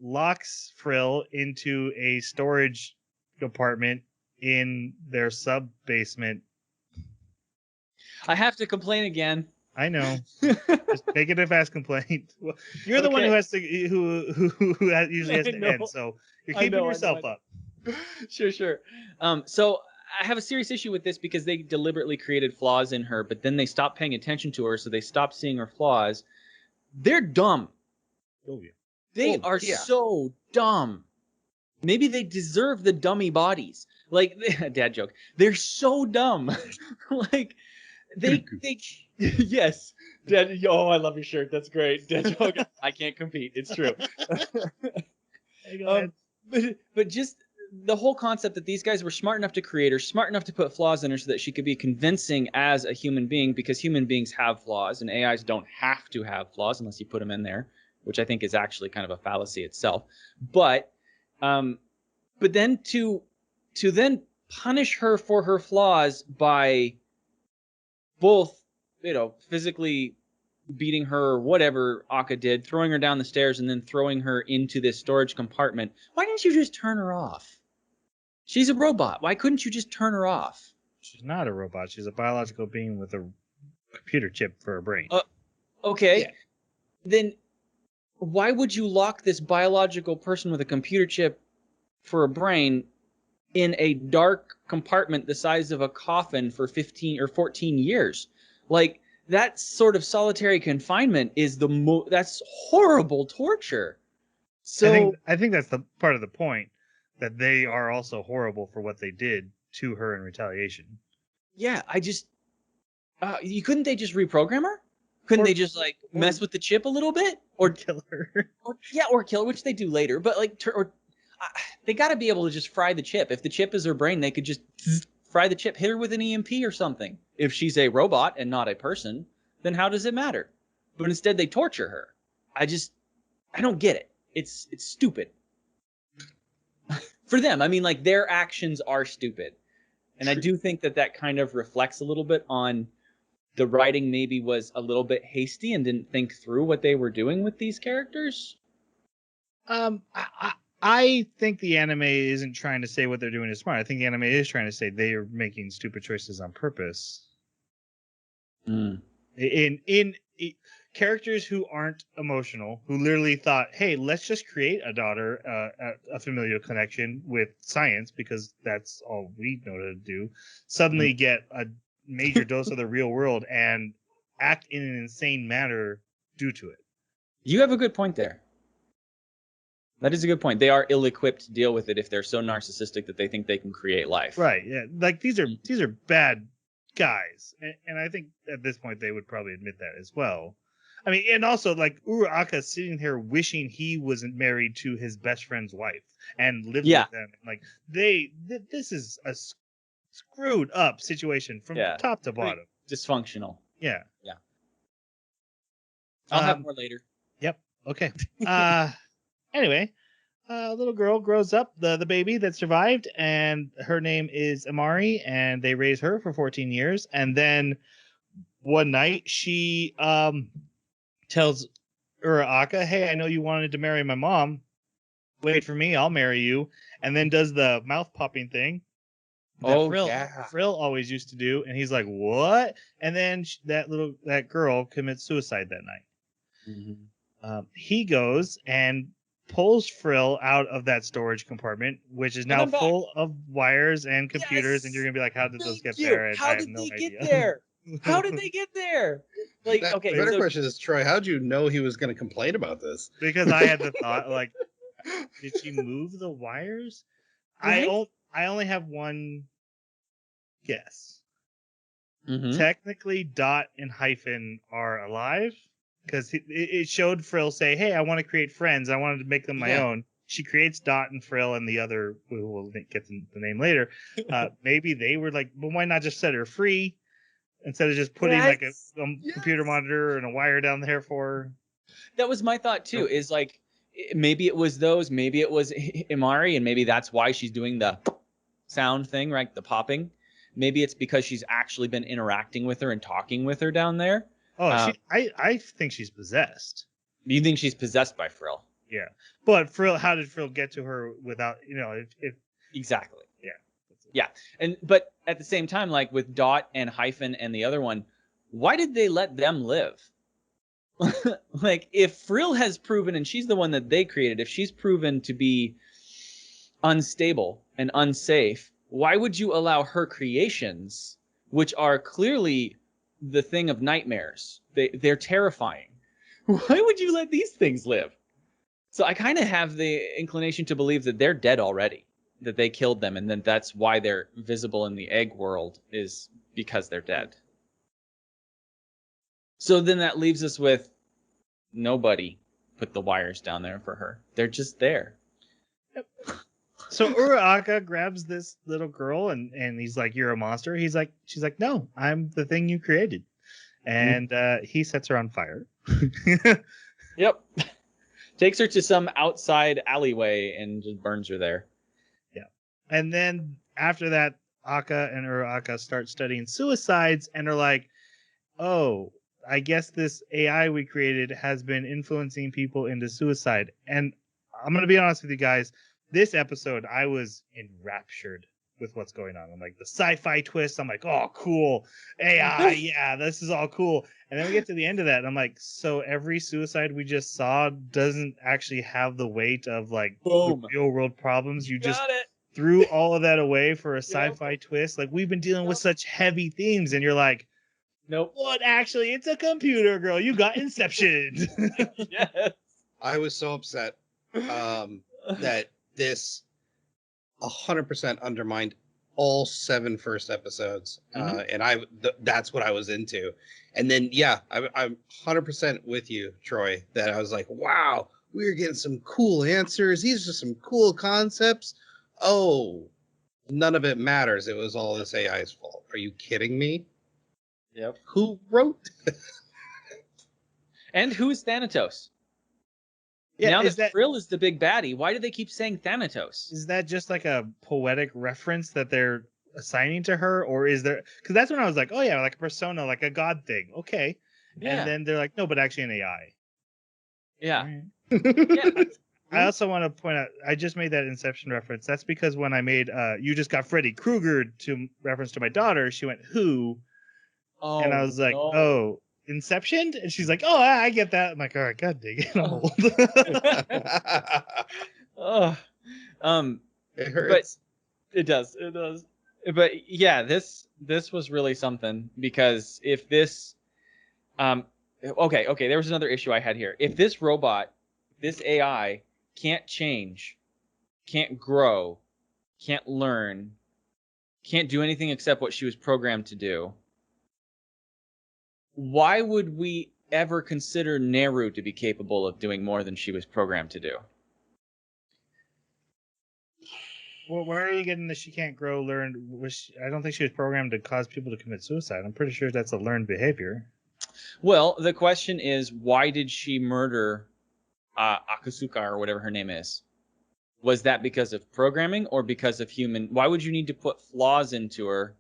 locks Frill into a storage compartment in their sub-basement. I have to complain again. I know. Just make it a fast complaint. You're the one who has to usually has to end, so you're keeping yourself up. Sure. So I have a serious issue with this because they deliberately created flaws in her, but then they stopped paying attention to her, so they stopped seeing her flaws. They're dumb. Oh yeah. They are so dumb. Maybe they deserve the dummy bodies. Like dad joke. They're so dumb. Like they yes. Dad, oh, I love your shirt. That's great. Dad joke. I can't compete. It's true. But just the whole concept that these guys were smart enough to create her, smart enough to put flaws in her so that she could be convincing as a human being, because human beings have flaws and AIs don't have to have flaws unless you put them in there, which I think is actually kind of a fallacy itself. But then to then punish her for her flaws by both, physically beating her or whatever Aka did, throwing her down the stairs and then throwing her into this storage compartment. Why didn't you just turn her off? She's a robot. Why couldn't you just turn her off? She's not a robot. She's a biological being with a computer chip for a brain. Okay. Yeah. Then why would you lock this biological person with a computer chip for a brain in a dark compartment the size of a coffin for 15 or 14 years? Like, that sort of solitary confinement is that's horrible torture. So I think that's the part of the point, that they are also horrible for what they did to her in retaliation. Yeah, You couldn't they just reprogram her? Couldn't Or- they just like mess with the chip a little bit, or kill her. or kill her, which they do later? But like, they got to be able to just fry the chip. If the chip is her brain, they could just fry the chip, hit her with an EMP or something. If she's a robot and not a person, then how does it matter? But instead, they torture her. I don't get it. It's stupid. For them, I mean, like their actions are stupid, and I do think that kind of reflects a little bit on the writing. Maybe was a little bit hasty and didn't think through what they were doing with these characters. I think the anime isn't trying to say what they're doing is smart. I think the anime is trying to say they are making stupid choices on purpose. In characters who aren't emotional, who literally thought, "Hey, let's just create a daughter, a familial connection with science because that's all we know to do," suddenly get a major dose of the real world and act in an insane manner due to it. You have a good point there. That is a good point. They are ill-equipped to deal with it if they're so narcissistic that they think they can create life. Right? Yeah, like these are bad guys, and I think at this point they would probably admit that as well. I mean, and also like Uraraka sitting here wishing he wasn't married to his best friend's wife and lived with them. Like this is a screwed up situation from top to bottom. Dysfunctional. Yeah. Yeah. I'll have more later. Yep. Okay. Anyway, a little girl grows up, the baby that survived, and her name is Amari, and they raise her for 14 years. And then one night she tells Uraraka, "Hey, I know you wanted to marry my mom. Wait for me, I'll marry you." And then does the mouth popping thing that Frill always used to do, and he's like, "What?" And then that girl commits suicide that night. He goes and pulls Frill out of that storage compartment, which is now full of wires and computers, and you're gonna be like, "How did those get there?" And How did they get there? How did they get there? Like, the better question is, Troy, how'd you know he was going to complain about this? Because I had the thought, like, did she move the wires? Right? I only have one guess. Technically, Dot and Hyphen are alive because it showed Frill say, "Hey, I want to create friends. I wanted to make them my own." She creates Dot and Frill and the other, we'll get the name later. Maybe they were like, well, why not just set her free instead of just putting like a computer monitor and a wire down there for her? That was my thought too, is like, maybe it was those, maybe it was Imari, and maybe that's why she's doing the sound thing, right? The popping. Maybe it's because she's actually been interacting with her and talking with her down there. Oh, I think she's possessed. You think she's possessed by Frill? Yeah, but Frill, how did Frill get to her without, if exactly? Yeah, but at the same time, like with Dot and Hyphen and the other one, why did they let them live? Like, if Frill has proven, and she's the one that they created, if she's proven to be unstable and unsafe, why would you allow her creations, which are clearly the thing of nightmares? They're terrifying. Why would you let these things live? So I kind of have the inclination to believe that they're dead already, that they killed them, and then that's why they're visible in the egg world, is because they're dead. So then that leaves us with nobody put the wires down there for her. They're just there. Yep. So Uraraka grabs this little girl and he's like, "You're a monster." She's like, "No, I'm the thing you created." And he sets her on fire. Yep. Takes her to some outside alleyway and just burns her there. Yeah. And then after that, Akka and Uraraka start studying suicides and are like, "Oh, I guess this AI we created has been influencing people into suicide." And I'm going to be honest with you guys. This episode, I was enraptured with what's going on. I'm like, the sci-fi twist. I'm like, oh, cool. AI, yeah, this is all cool. And then we get to the end of that, and I'm like, so every suicide we just saw doesn't actually have the weight of like the real world problems. You just threw all of that away for a sci-fi twist. Like, we've been dealing with such heavy themes, and you're like, nope. What? Actually, it's a computer, girl. You got Inception. Yes. I was so upset that this 100% undermined all 7 first episodes, Mhm. and that's what I was into. And then, yeah, I'm 100% with you, Troy, that I was like, wow, we're getting some cool answers. These are some cool concepts. Oh, none of it matters. It was all this AI's fault. Are you kidding me? Yep. Who wrote? And who is Thanatos? Yeah, Now is that that Frill is the big baddie, why do they keep saying Thanatos? is that just like a poetic reference that they're assigning to her, or is there? Because that's when I was like, oh yeah, like a persona, like a god thing. Okay, and Yeah. then they're like, no, but actually an AI. Yeah. Alright. Yeah. I also want to point out, I just made that Inception reference. That's because when I made "You Just Got Freddy Krueger" to reference to my daughter, she went "Who?" and I Oh was like, no. "Oh, Inception," and she's like, "Oh, I get that." I'm like, "All right, God dang it, I'm Oh. old." Oh. It But hurts. it does. It does. But yeah, this was really something because if this okay, there was another issue I had here. If this robot, this AI can't change, can't grow, can't learn, can't do anything except what she was programmed to do, why would we ever consider Nehru to be capable of doing more than she was programmed to do? Well, where are you getting that she can't grow, learn? I don't think she was programmed to cause people to commit suicide. I'm pretty sure that's a learned behavior. Well, the question is, why did she murder Akasuka or whatever her name is? Was that because of programming or because of human? Why would you need to put flaws into her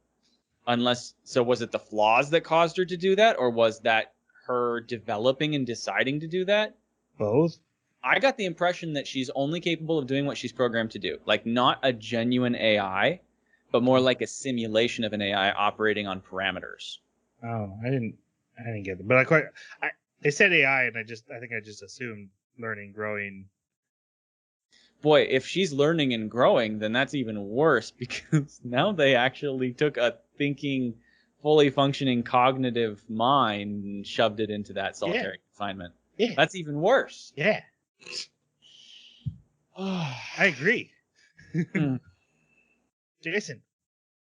unless, so was it the flaws that caused her to do that, or was that her developing and deciding to do that? Both. I got the impression that she's only capable of doing what she's programmed to do. Like not a genuine AI, but more like a simulation of an AI operating on parameters. Oh, I didn't get it. But they said AI, and I think I just assumed learning, growing. Boy, if she's learning and growing, then that's even worse because now they actually took a thinking, fully functioning cognitive mind and shoved it into that Yeah, solitary confinement. yeah, That's even worse. yeah. I I agree. Jason,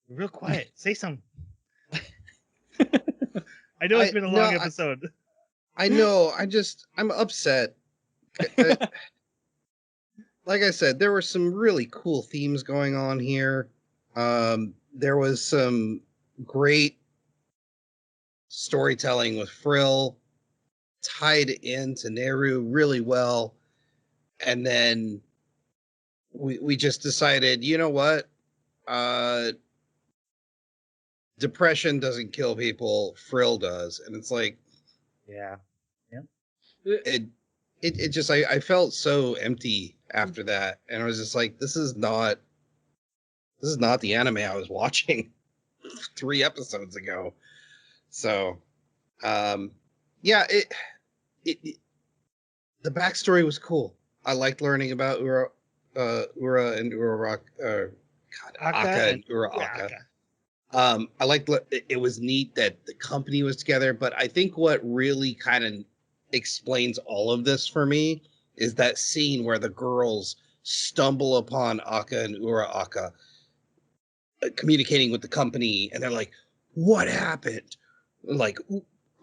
real quiet. Say something. I know it's I been a no, long episode. I know. I'm upset. Uh, like I said, there were some really cool themes going on here. There was some great storytelling with Frill tied into Nehru really well. And then we just decided, you know what? Uh, depression doesn't kill people, Frill does. And it's like, Yeah. it, it just, I felt so empty after that. And I was just like, this is not the anime I was watching 3 episodes ago. So, um, yeah, the backstory was cool. I liked learning about Ura and Uraraka, God, Aka and Uraraka. Rika. I liked it was neat that the company was together, but I think what really kind of explains all of this for me is that scene where the girls stumble upon Aka and Uraraka communicating with the company, and they're like, "What happened? Like,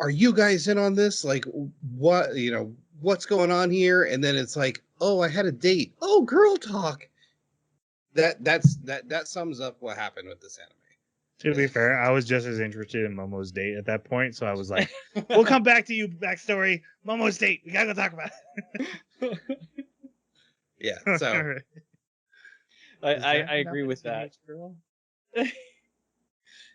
are you guys in on this? Like, what, what's going on here?" And then it's like, "Oh, I had a date. Oh, girl talk." That sums up what happened with this anime. To be fair, I was just as interested in Momo's date at that point, so I was like, "We'll come back to you, backstory. Momo's date. We gotta go talk about it." Yeah, All so right. I agree with that. Girl?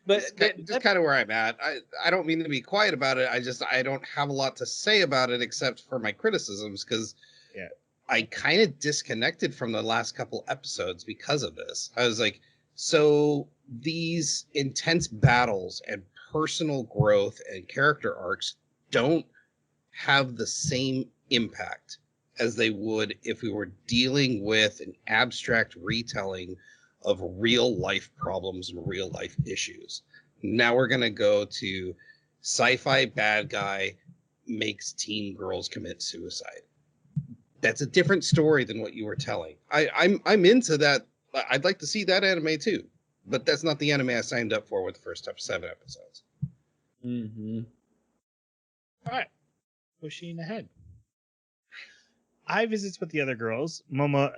But just kind of where I'm at. I don't mean to be quiet about it. I don't have a lot to say about it except for my criticisms, because Yeah. I kind of disconnected from the last couple episodes because of this. I was like, so these intense battles and personal growth and character arcs don't have the same impact as they would if we were dealing with an abstract retelling of real life problems and real life issues. Now we're going to go to sci-fi bad guy makes teen girls commit suicide. That's a different story than what you were telling. I'm into that. I'd like to see that anime too, But that's not the anime I signed up for with the first 7 episodes. Mm-hmm. All right, pushing ahead. I visits with the other girls. Momo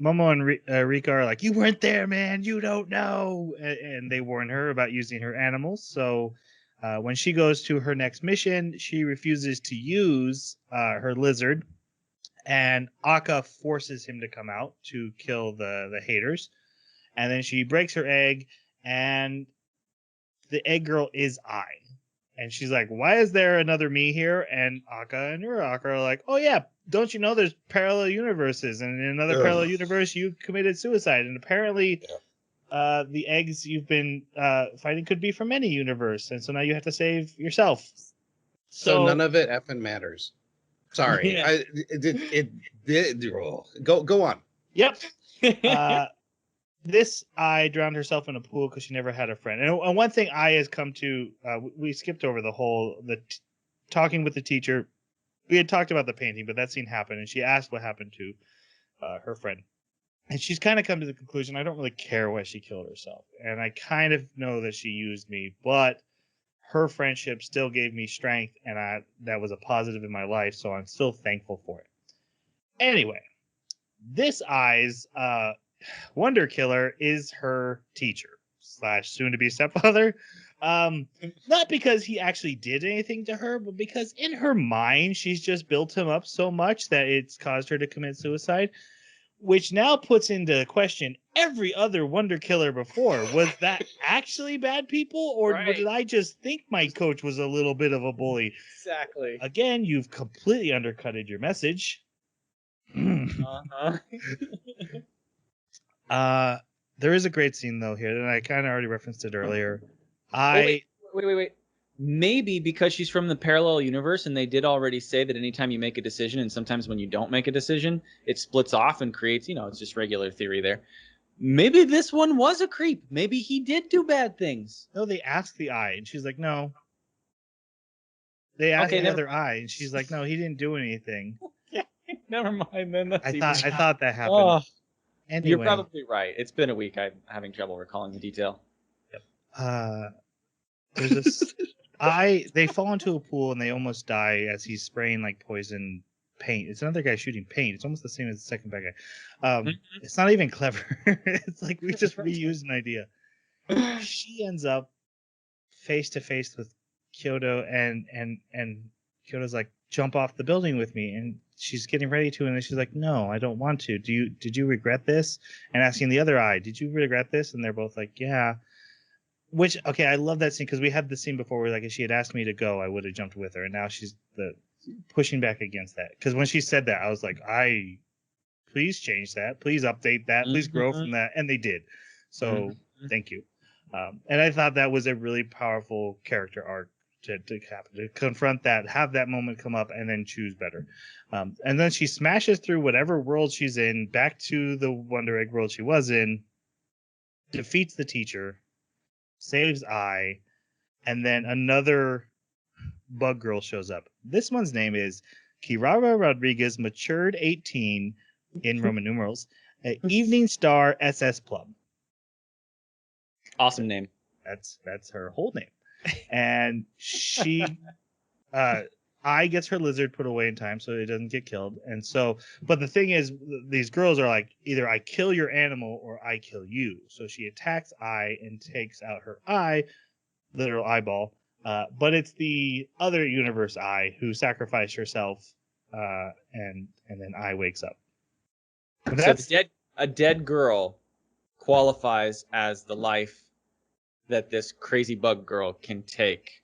and Rika are like, "You weren't there, man. You don't know," and they warn her about using her animals. So when she goes to her next mission, she refuses to use her lizard, and Akka forces him to come out to kill the haters. And then she breaks her egg, and the egg girl is I. And she's like, "Why is there another me here?" And Akka and Uraka are like, "Oh yeah, don't you know there's parallel universes? And in another parallel universe, you committed suicide. And apparently, the eggs you've been fighting could be from any universe. And so now you have to save yourself." So none of it effing matters. Sorry, Yeah. Go on. Yep. This I drowned herself in a pool because she never had a friend. And one thing I has come to, we skipped over talking with the teacher. We had talked about the painting, but that scene happened, and she asked what happened to her friend. And she's kind of come to the conclusion, I don't really care why she killed herself. And I kind of know that she used me, but her friendship still gave me strength, and that was a positive in my life, so I'm still thankful for it. Anyway, this Eye's Wonder Killer is her teacher / soon to be stepfather. Not because he actually did anything to her, but because in her mind she's just built him up so much that it's caused her to commit suicide, which now puts into question every other Wonder Killer before. Was that actually bad people, or did I just think my coach was a little bit of a bully? Exactly. Again, you've completely undercutted your message. There is a great scene though here, and I kind of already referenced it earlier. Wait. Maybe because she's from the parallel universe, and they did already say that anytime you make a decision, and sometimes when you don't make a decision, it splits off and creates, it's just regular theory there. Maybe this one was a creep. Maybe he did do bad things. No, they ask the Eye, and she's like, no. They ask the other Eye, and she's like, no, he didn't do anything. Never mind then. I thought that happened. Oh, anyway, you're probably right. It's been a week. I'm having trouble recalling the detail. There's this they fall into a pool and they almost die as he's spraying like poison paint. It's another guy shooting paint. It's almost the same as the second bad guy. It's not even clever. It's like we just reused an idea. She ends up face to face with Kyoto, and Kyoto's like, "Jump off the building with me," and she's getting ready to, and then she's like, "No, I don't want to. Did you regret this?" And asking the other Eye, "Did you regret this?" And they're both like, "Yeah." Which, okay, I love that scene because we had the scene before where, like, if she had asked me to go, I would have jumped with her, and now she's pushing back against that. Because when she said that, I was like, please change that, please update that, please grow from that, and they did. So thank you. And I thought that was a really powerful character arc to happen, to confront that, have that moment come up, and then choose better. And then she smashes through whatever world she's in back to the Wonder Egg world she was in, defeats the teacher, saves Eye, and then another bug girl shows up. This one's name is Kirara Rodriguez, matured 18 in Roman numerals, Evening Star SS Plum. Awesome name. That's her whole name. And she Eye gets her lizard put away in time so it doesn't get killed. And so, but the thing is, these girls are like, either I kill your animal or I kill you. So she attacks Eye and takes out her eye, literal eyeball. But it's the other universe Eye who sacrificed herself, and then Eye wakes up. So a dead girl qualifies as the life that this crazy bug girl can take.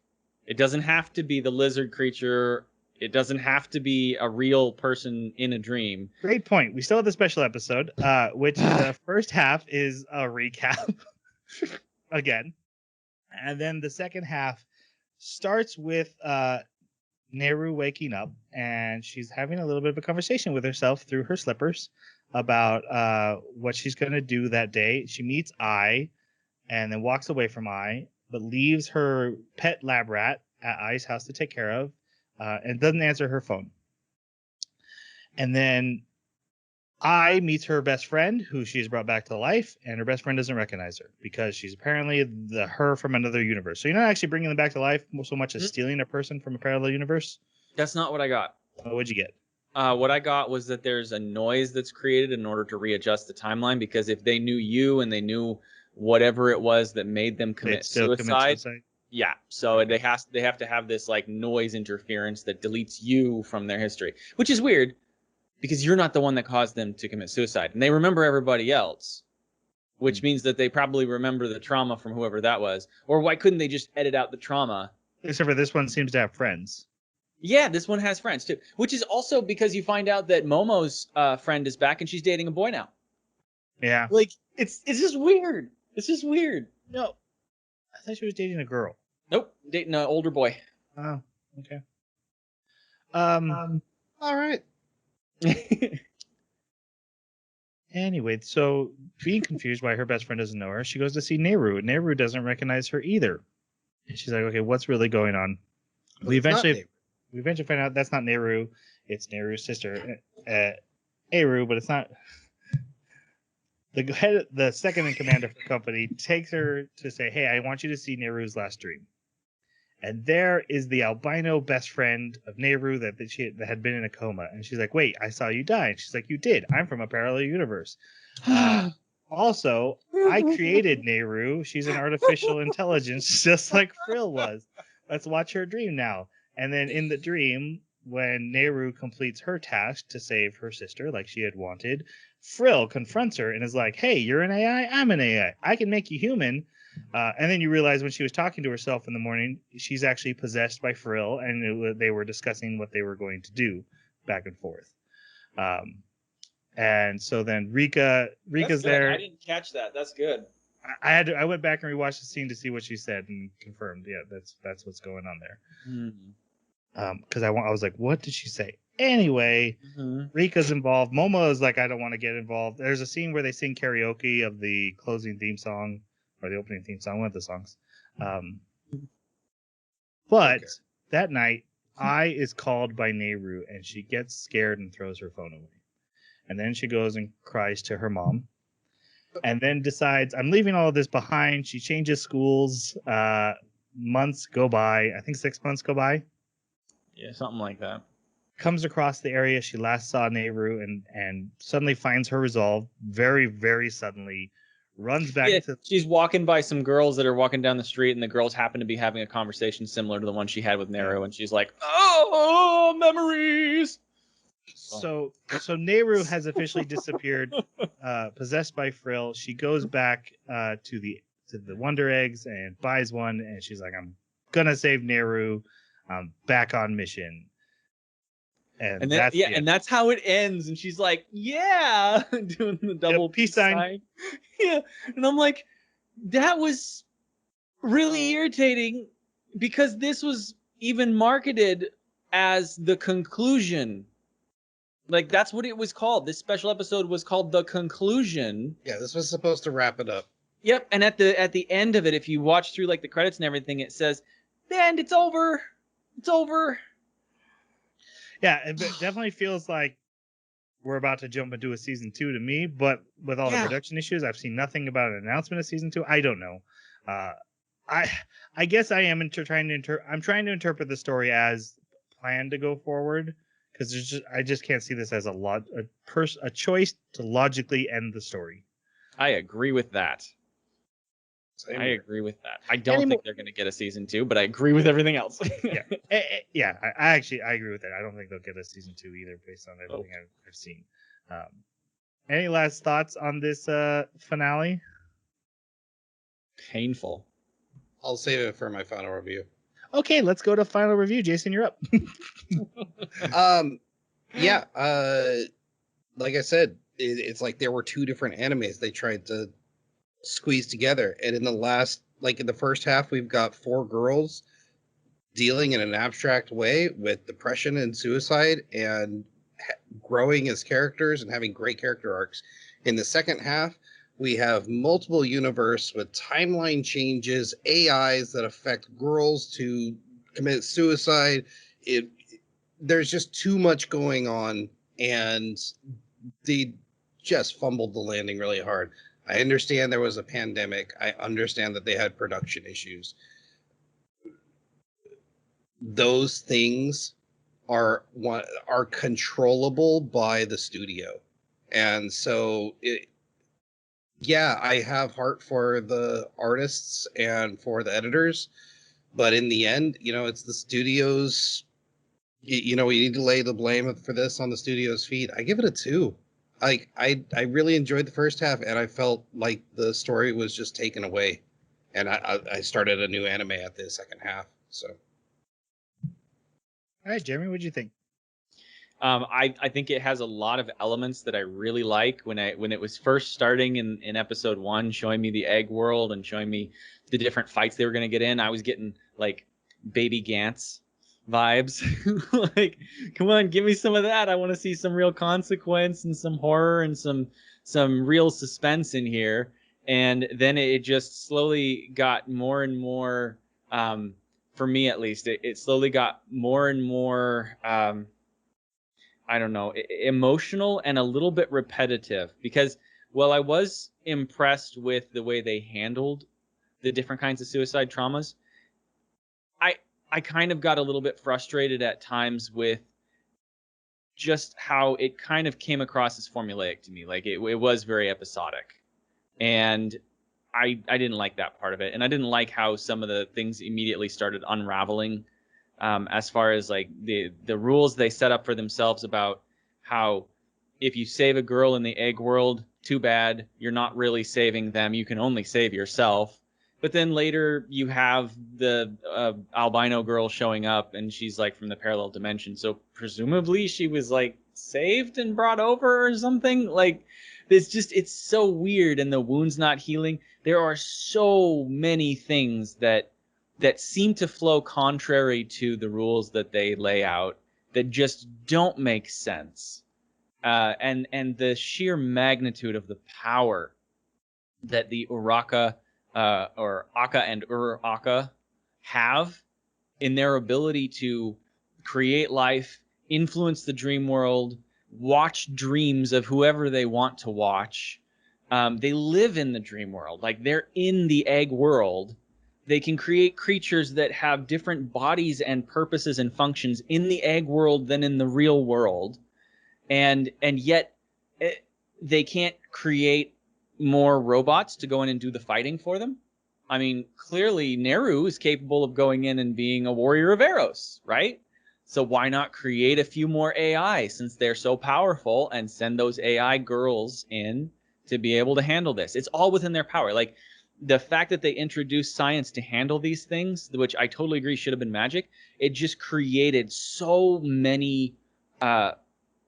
It doesn't have to be the lizard creature. It doesn't have to be a real person in a dream. Great point. We still have the special episode, which the first half is a recap again. And then the second half starts with Nehru waking up, and she's having a little bit of a conversation with herself through her slippers about what she's going to do that day. She meets Eye and then walks away from Eye, but leaves her pet lab rat at Eye's house to take care of, and doesn't answer her phone. And then Ai meets her best friend, who she's brought back to life, and her best friend doesn't recognize her because she's apparently the her from another universe. So you're not actually bringing them back to life so much as stealing a person from a parallel universe. That's not what I got. What'd you get? What I got was that there's a noise that's created in order to readjust the timeline, because if they knew you and they knew whatever it was that made them commit suicide, yeah, so they have to have this like noise interference that deletes you from their history, which is weird because you're not the one that caused them to commit suicide, and they remember everybody else, which means that they probably remember the trauma from whoever that was. Or why couldn't they just edit out the trauma? Except for this one seems to have friends. Yeah, this one has friends too, which is also because you find out that Momo's friend is back and she's dating a boy now. Yeah. Like it's just weird. It's just weird. No, I thought she was dating a girl. Nope, dating an older boy. Oh, okay. All right. Anyway, so being confused why her best friend doesn't know her, she goes to see Nehru. Nehru doesn't recognize her either. And she's like, okay, what's really going on? Well, We it's not eventually find out that's not Nehru. It's Nehru's sister, Eru, but it's not. The second in command of her company takes her to say, hey, I want you to see Nehru's last dream. And there is the albino best friend of Nehru that had been in a coma. And she's like, wait, I saw you die. And she's like, you did. I'm from a parallel universe. Also, I created Nehru. She's an artificial intelligence, just like Frill was. Let's watch her dream now. And then in the dream, when Nehru completes her task to save her sister, like she had wanted, Frill confronts her and is like, hey, you're an AI? I'm an AI. I can make you human. And then you realize when she was talking to herself in the morning, she's actually possessed by Frill, and they were discussing what they were going to do back and forth. And so then Rika's there. I didn't catch that. That's good. I went back and rewatched the scene to see what she said and confirmed. Yeah, that's what's going on there. Because I was like, what did she say? Anyway, Rika's involved. Momo is like, I don't want to get involved. There's a scene where they sing karaoke of the closing theme song or the opening theme song, one of the songs. But that night, Ai is called by Nehru, and she gets scared and throws her phone away. And then she goes and cries to her mom. And then decides, I'm leaving all of this behind. She changes schools. Months go by. I think 6 months go by. Yeah, something like that. Comes across the area she last saw Nehru and suddenly finds her resolve very, very suddenly. Runs back to... She's walking by some girls that are walking down the street, and the girls happen to be having a conversation similar to the one she had with Nehru, and she's like, oh, memories! So Nehru has officially disappeared, possessed by Frill. She goes back to the Wonder Eggs and buys one, and she's like, I'm gonna save Nehru. I'm back on mission. And that's how it ends. And she's like, yeah, doing the double peace sign. Yeah. And I'm like, that was really irritating because this was even marketed as the conclusion. Like, that's what it was called. This special episode was called The Conclusion. Yeah, this was supposed to wrap it up. Yep. And at the end of it, if you watch through like the credits and everything, it says, the end, it's over. It's over. Yeah, it definitely feels like we're about to jump into a season 2 to me, but with all the production issues, I've seen nothing about an announcement of season 2. I don't know. I guess I am trying to interpret the story as planned to go forward, because I just can't see this as a choice to logically end the story. I agree with that. I agree with that. I don't think they're going to get a season 2, but I agree with everything else. Yeah. I agree with that. I don't think they'll get a season 2 either, based on everything I've seen. Any last thoughts on this finale? Painful. I'll save it for my final review. Okay, let's go to final review. Jason, you're up. Yeah. Like I said, it's like there were 2 different animes they tried to squeezed together, and in the first half, we've got 4 girls dealing in an abstract way with depression and suicide and growing as characters and having great character arcs. In the second half, we have multiple universe with timeline changes, AIs that affect girls to commit suicide. There's just too much going on, and the just fumbled the landing really hard. I understand there was a pandemic. I understand that they had production issues. Those things are controllable by the studio. And so yeah, I have heart for the artists and for the editors, but in the end, it's the studio's. We need to lay the blame for this on the studio's feet. I give it a 2. I really enjoyed the first half, and I felt like the story was just taken away, and I started a new anime at the second half. So, All right, Jeremy, what'd you think? I think it has a lot of elements that I really like. When it was first starting in episode 1, showing me the egg world and showing me the different fights they were going to get in, I was getting like Baby Gantz vibes. Like, come on, give me some of that. I want to see some real consequence and some horror and some real suspense in here. And then it just slowly got more and more, for me at least, it slowly got more and more, I don't know, emotional and a little bit repetitive. Because while I was impressed with the way they handled the different kinds of suicide traumas, I kind of got a little bit frustrated at times with just how it kind of came across as formulaic to me. Like it was very episodic, and I didn't like that part of it, and I didn't like how some of the things immediately started unraveling, as far as like the rules they set up for themselves about how if you save a girl in the egg world, too bad, you're not really saving them. You can only save yourself. But then later you have the albino girl showing up, and she's like from the parallel dimension. So presumably she was like saved and brought over or something. Like it's so weird, and the wound's not healing. There are so many things that seem to flow contrary to the rules that they lay out that just don't make sense. And the sheer magnitude of the power that the Uraka or Aka and Aka have in their ability to create life, influence the dream world, watch dreams of whoever they want to watch. They live in the dream world. Like, they're in the egg world. They can create creatures that have different bodies and purposes and functions in the egg world than in the real world. And yet they can't create more robots to go in and do the fighting for them. I mean, clearly Nehru is capable of going in and being a warrior of Eros, right? So why not create a few more AI, since they're so powerful, and send those AI girls in to be able to handle this? It's all within their power. Like, the fact that they introduced science to handle these things, which I totally agree should have been magic, it just created so many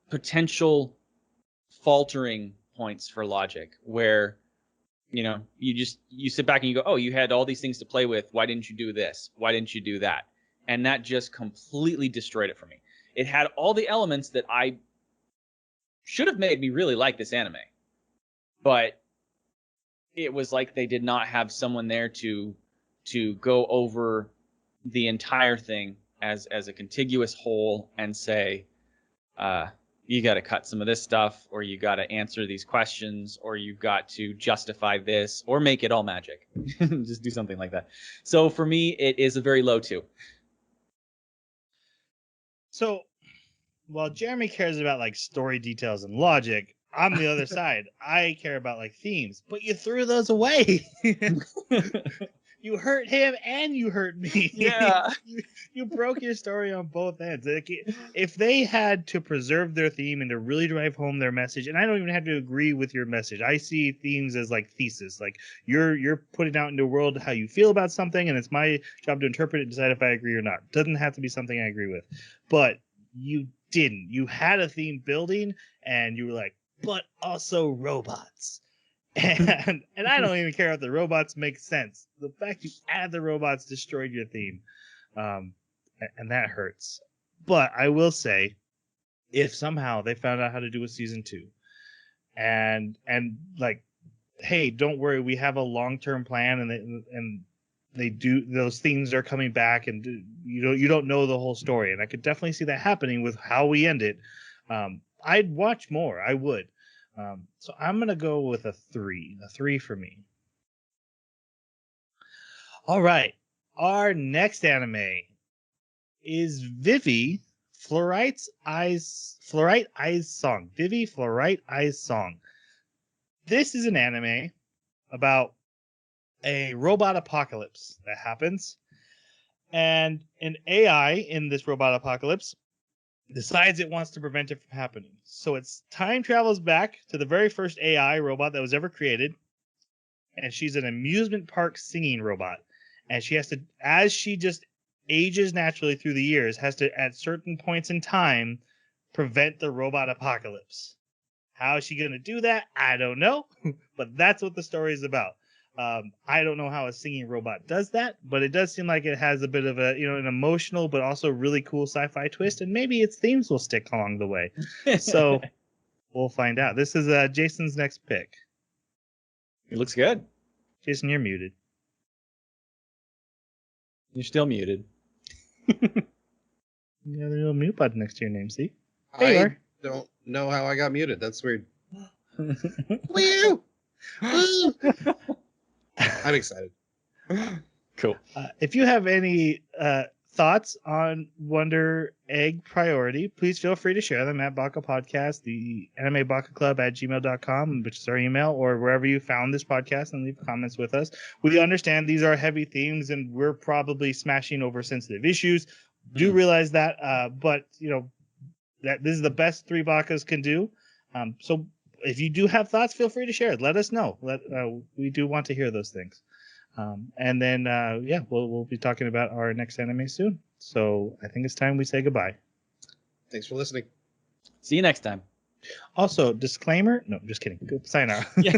potential faltering points for logic, where you sit back and you go, oh, you had all these things to play with, why didn't you do this, why didn't you do that? And that just completely destroyed it for me. It had all the elements that I should have made me really like this anime, but it was like they did not have someone there to go over the entire thing as a contiguous whole and say, you got to cut some of this stuff, or you got to answer these questions, or you've got to justify this, or make it all magic. Just do something like that. So for me, it is a very low 2. So, while Jeremy cares about like story details and logic, I'm the other side. I care about like themes, but you threw those away. You hurt him and you hurt me. Yeah. you broke your story on both ends. Like, if they had to preserve their theme and to really drive home their message, and I don't even have to agree with your message. I see themes as like thesis. Like, you're putting out into the world how you feel about something, and it's my job to interpret it and decide if I agree or not. It doesn't have to be something I agree with. But you didn't. You had a theme building, and you were like, but also robots. And I don't even care if the robots make sense. The fact you add the robots destroyed your theme, and that hurts. But I will say, if somehow they found out how to do a season 2, and like, hey, don't worry, we have a long-term plan, and they do, those themes are coming back, and you don't know the whole story, and I could definitely see that happening with how we end it. I'd watch more. I would. So I'm going to go with a 3. A 3 for me. All right. Our next anime is Vivi Fluorite Eyes Song. Vivi Fluorite Eyes Song. This is an anime about a robot apocalypse that happens, and an AI in this robot apocalypse decides it wants to prevent it from happening. So it's time travels back to the very first AI robot that was ever created, and she's an amusement park singing robot. And she has to, as she just ages naturally through the years, has to, at certain points in time, prevent the robot apocalypse. How is she going to do that? I don't know, but that's what the story is about. I don't know how a singing robot does that, but it does seem like it has a bit of a, an emotional but also really cool sci-fi twist, and maybe its themes will stick along the way. So we'll find out. This is Jason's next pick. It looks good. Jason, you're muted. You're still muted. You got a little mute button next to your name, see? There you I are. don't know how I got muted. That's weird. Woo! Woo! I'm excited. Cool. If you have any thoughts on Wonder Egg Priority, please feel free to share them at Baka Podcast, the Anime Baka Club at gmail.com, which is our email, or wherever you found this podcast, and leave comments with us. We understand these are heavy themes, and we're probably smashing over sensitive issues. Do realize that, but that this is the best 3 Bakas can do. So if you do have thoughts, feel free to share it. Let us know. We do want to hear those things. And then, we'll be talking about our next anime soon. So I think it's time we say goodbye. Thanks for listening. See you next time. Also, disclaimer. No, just kidding. Go sign out. Yeah.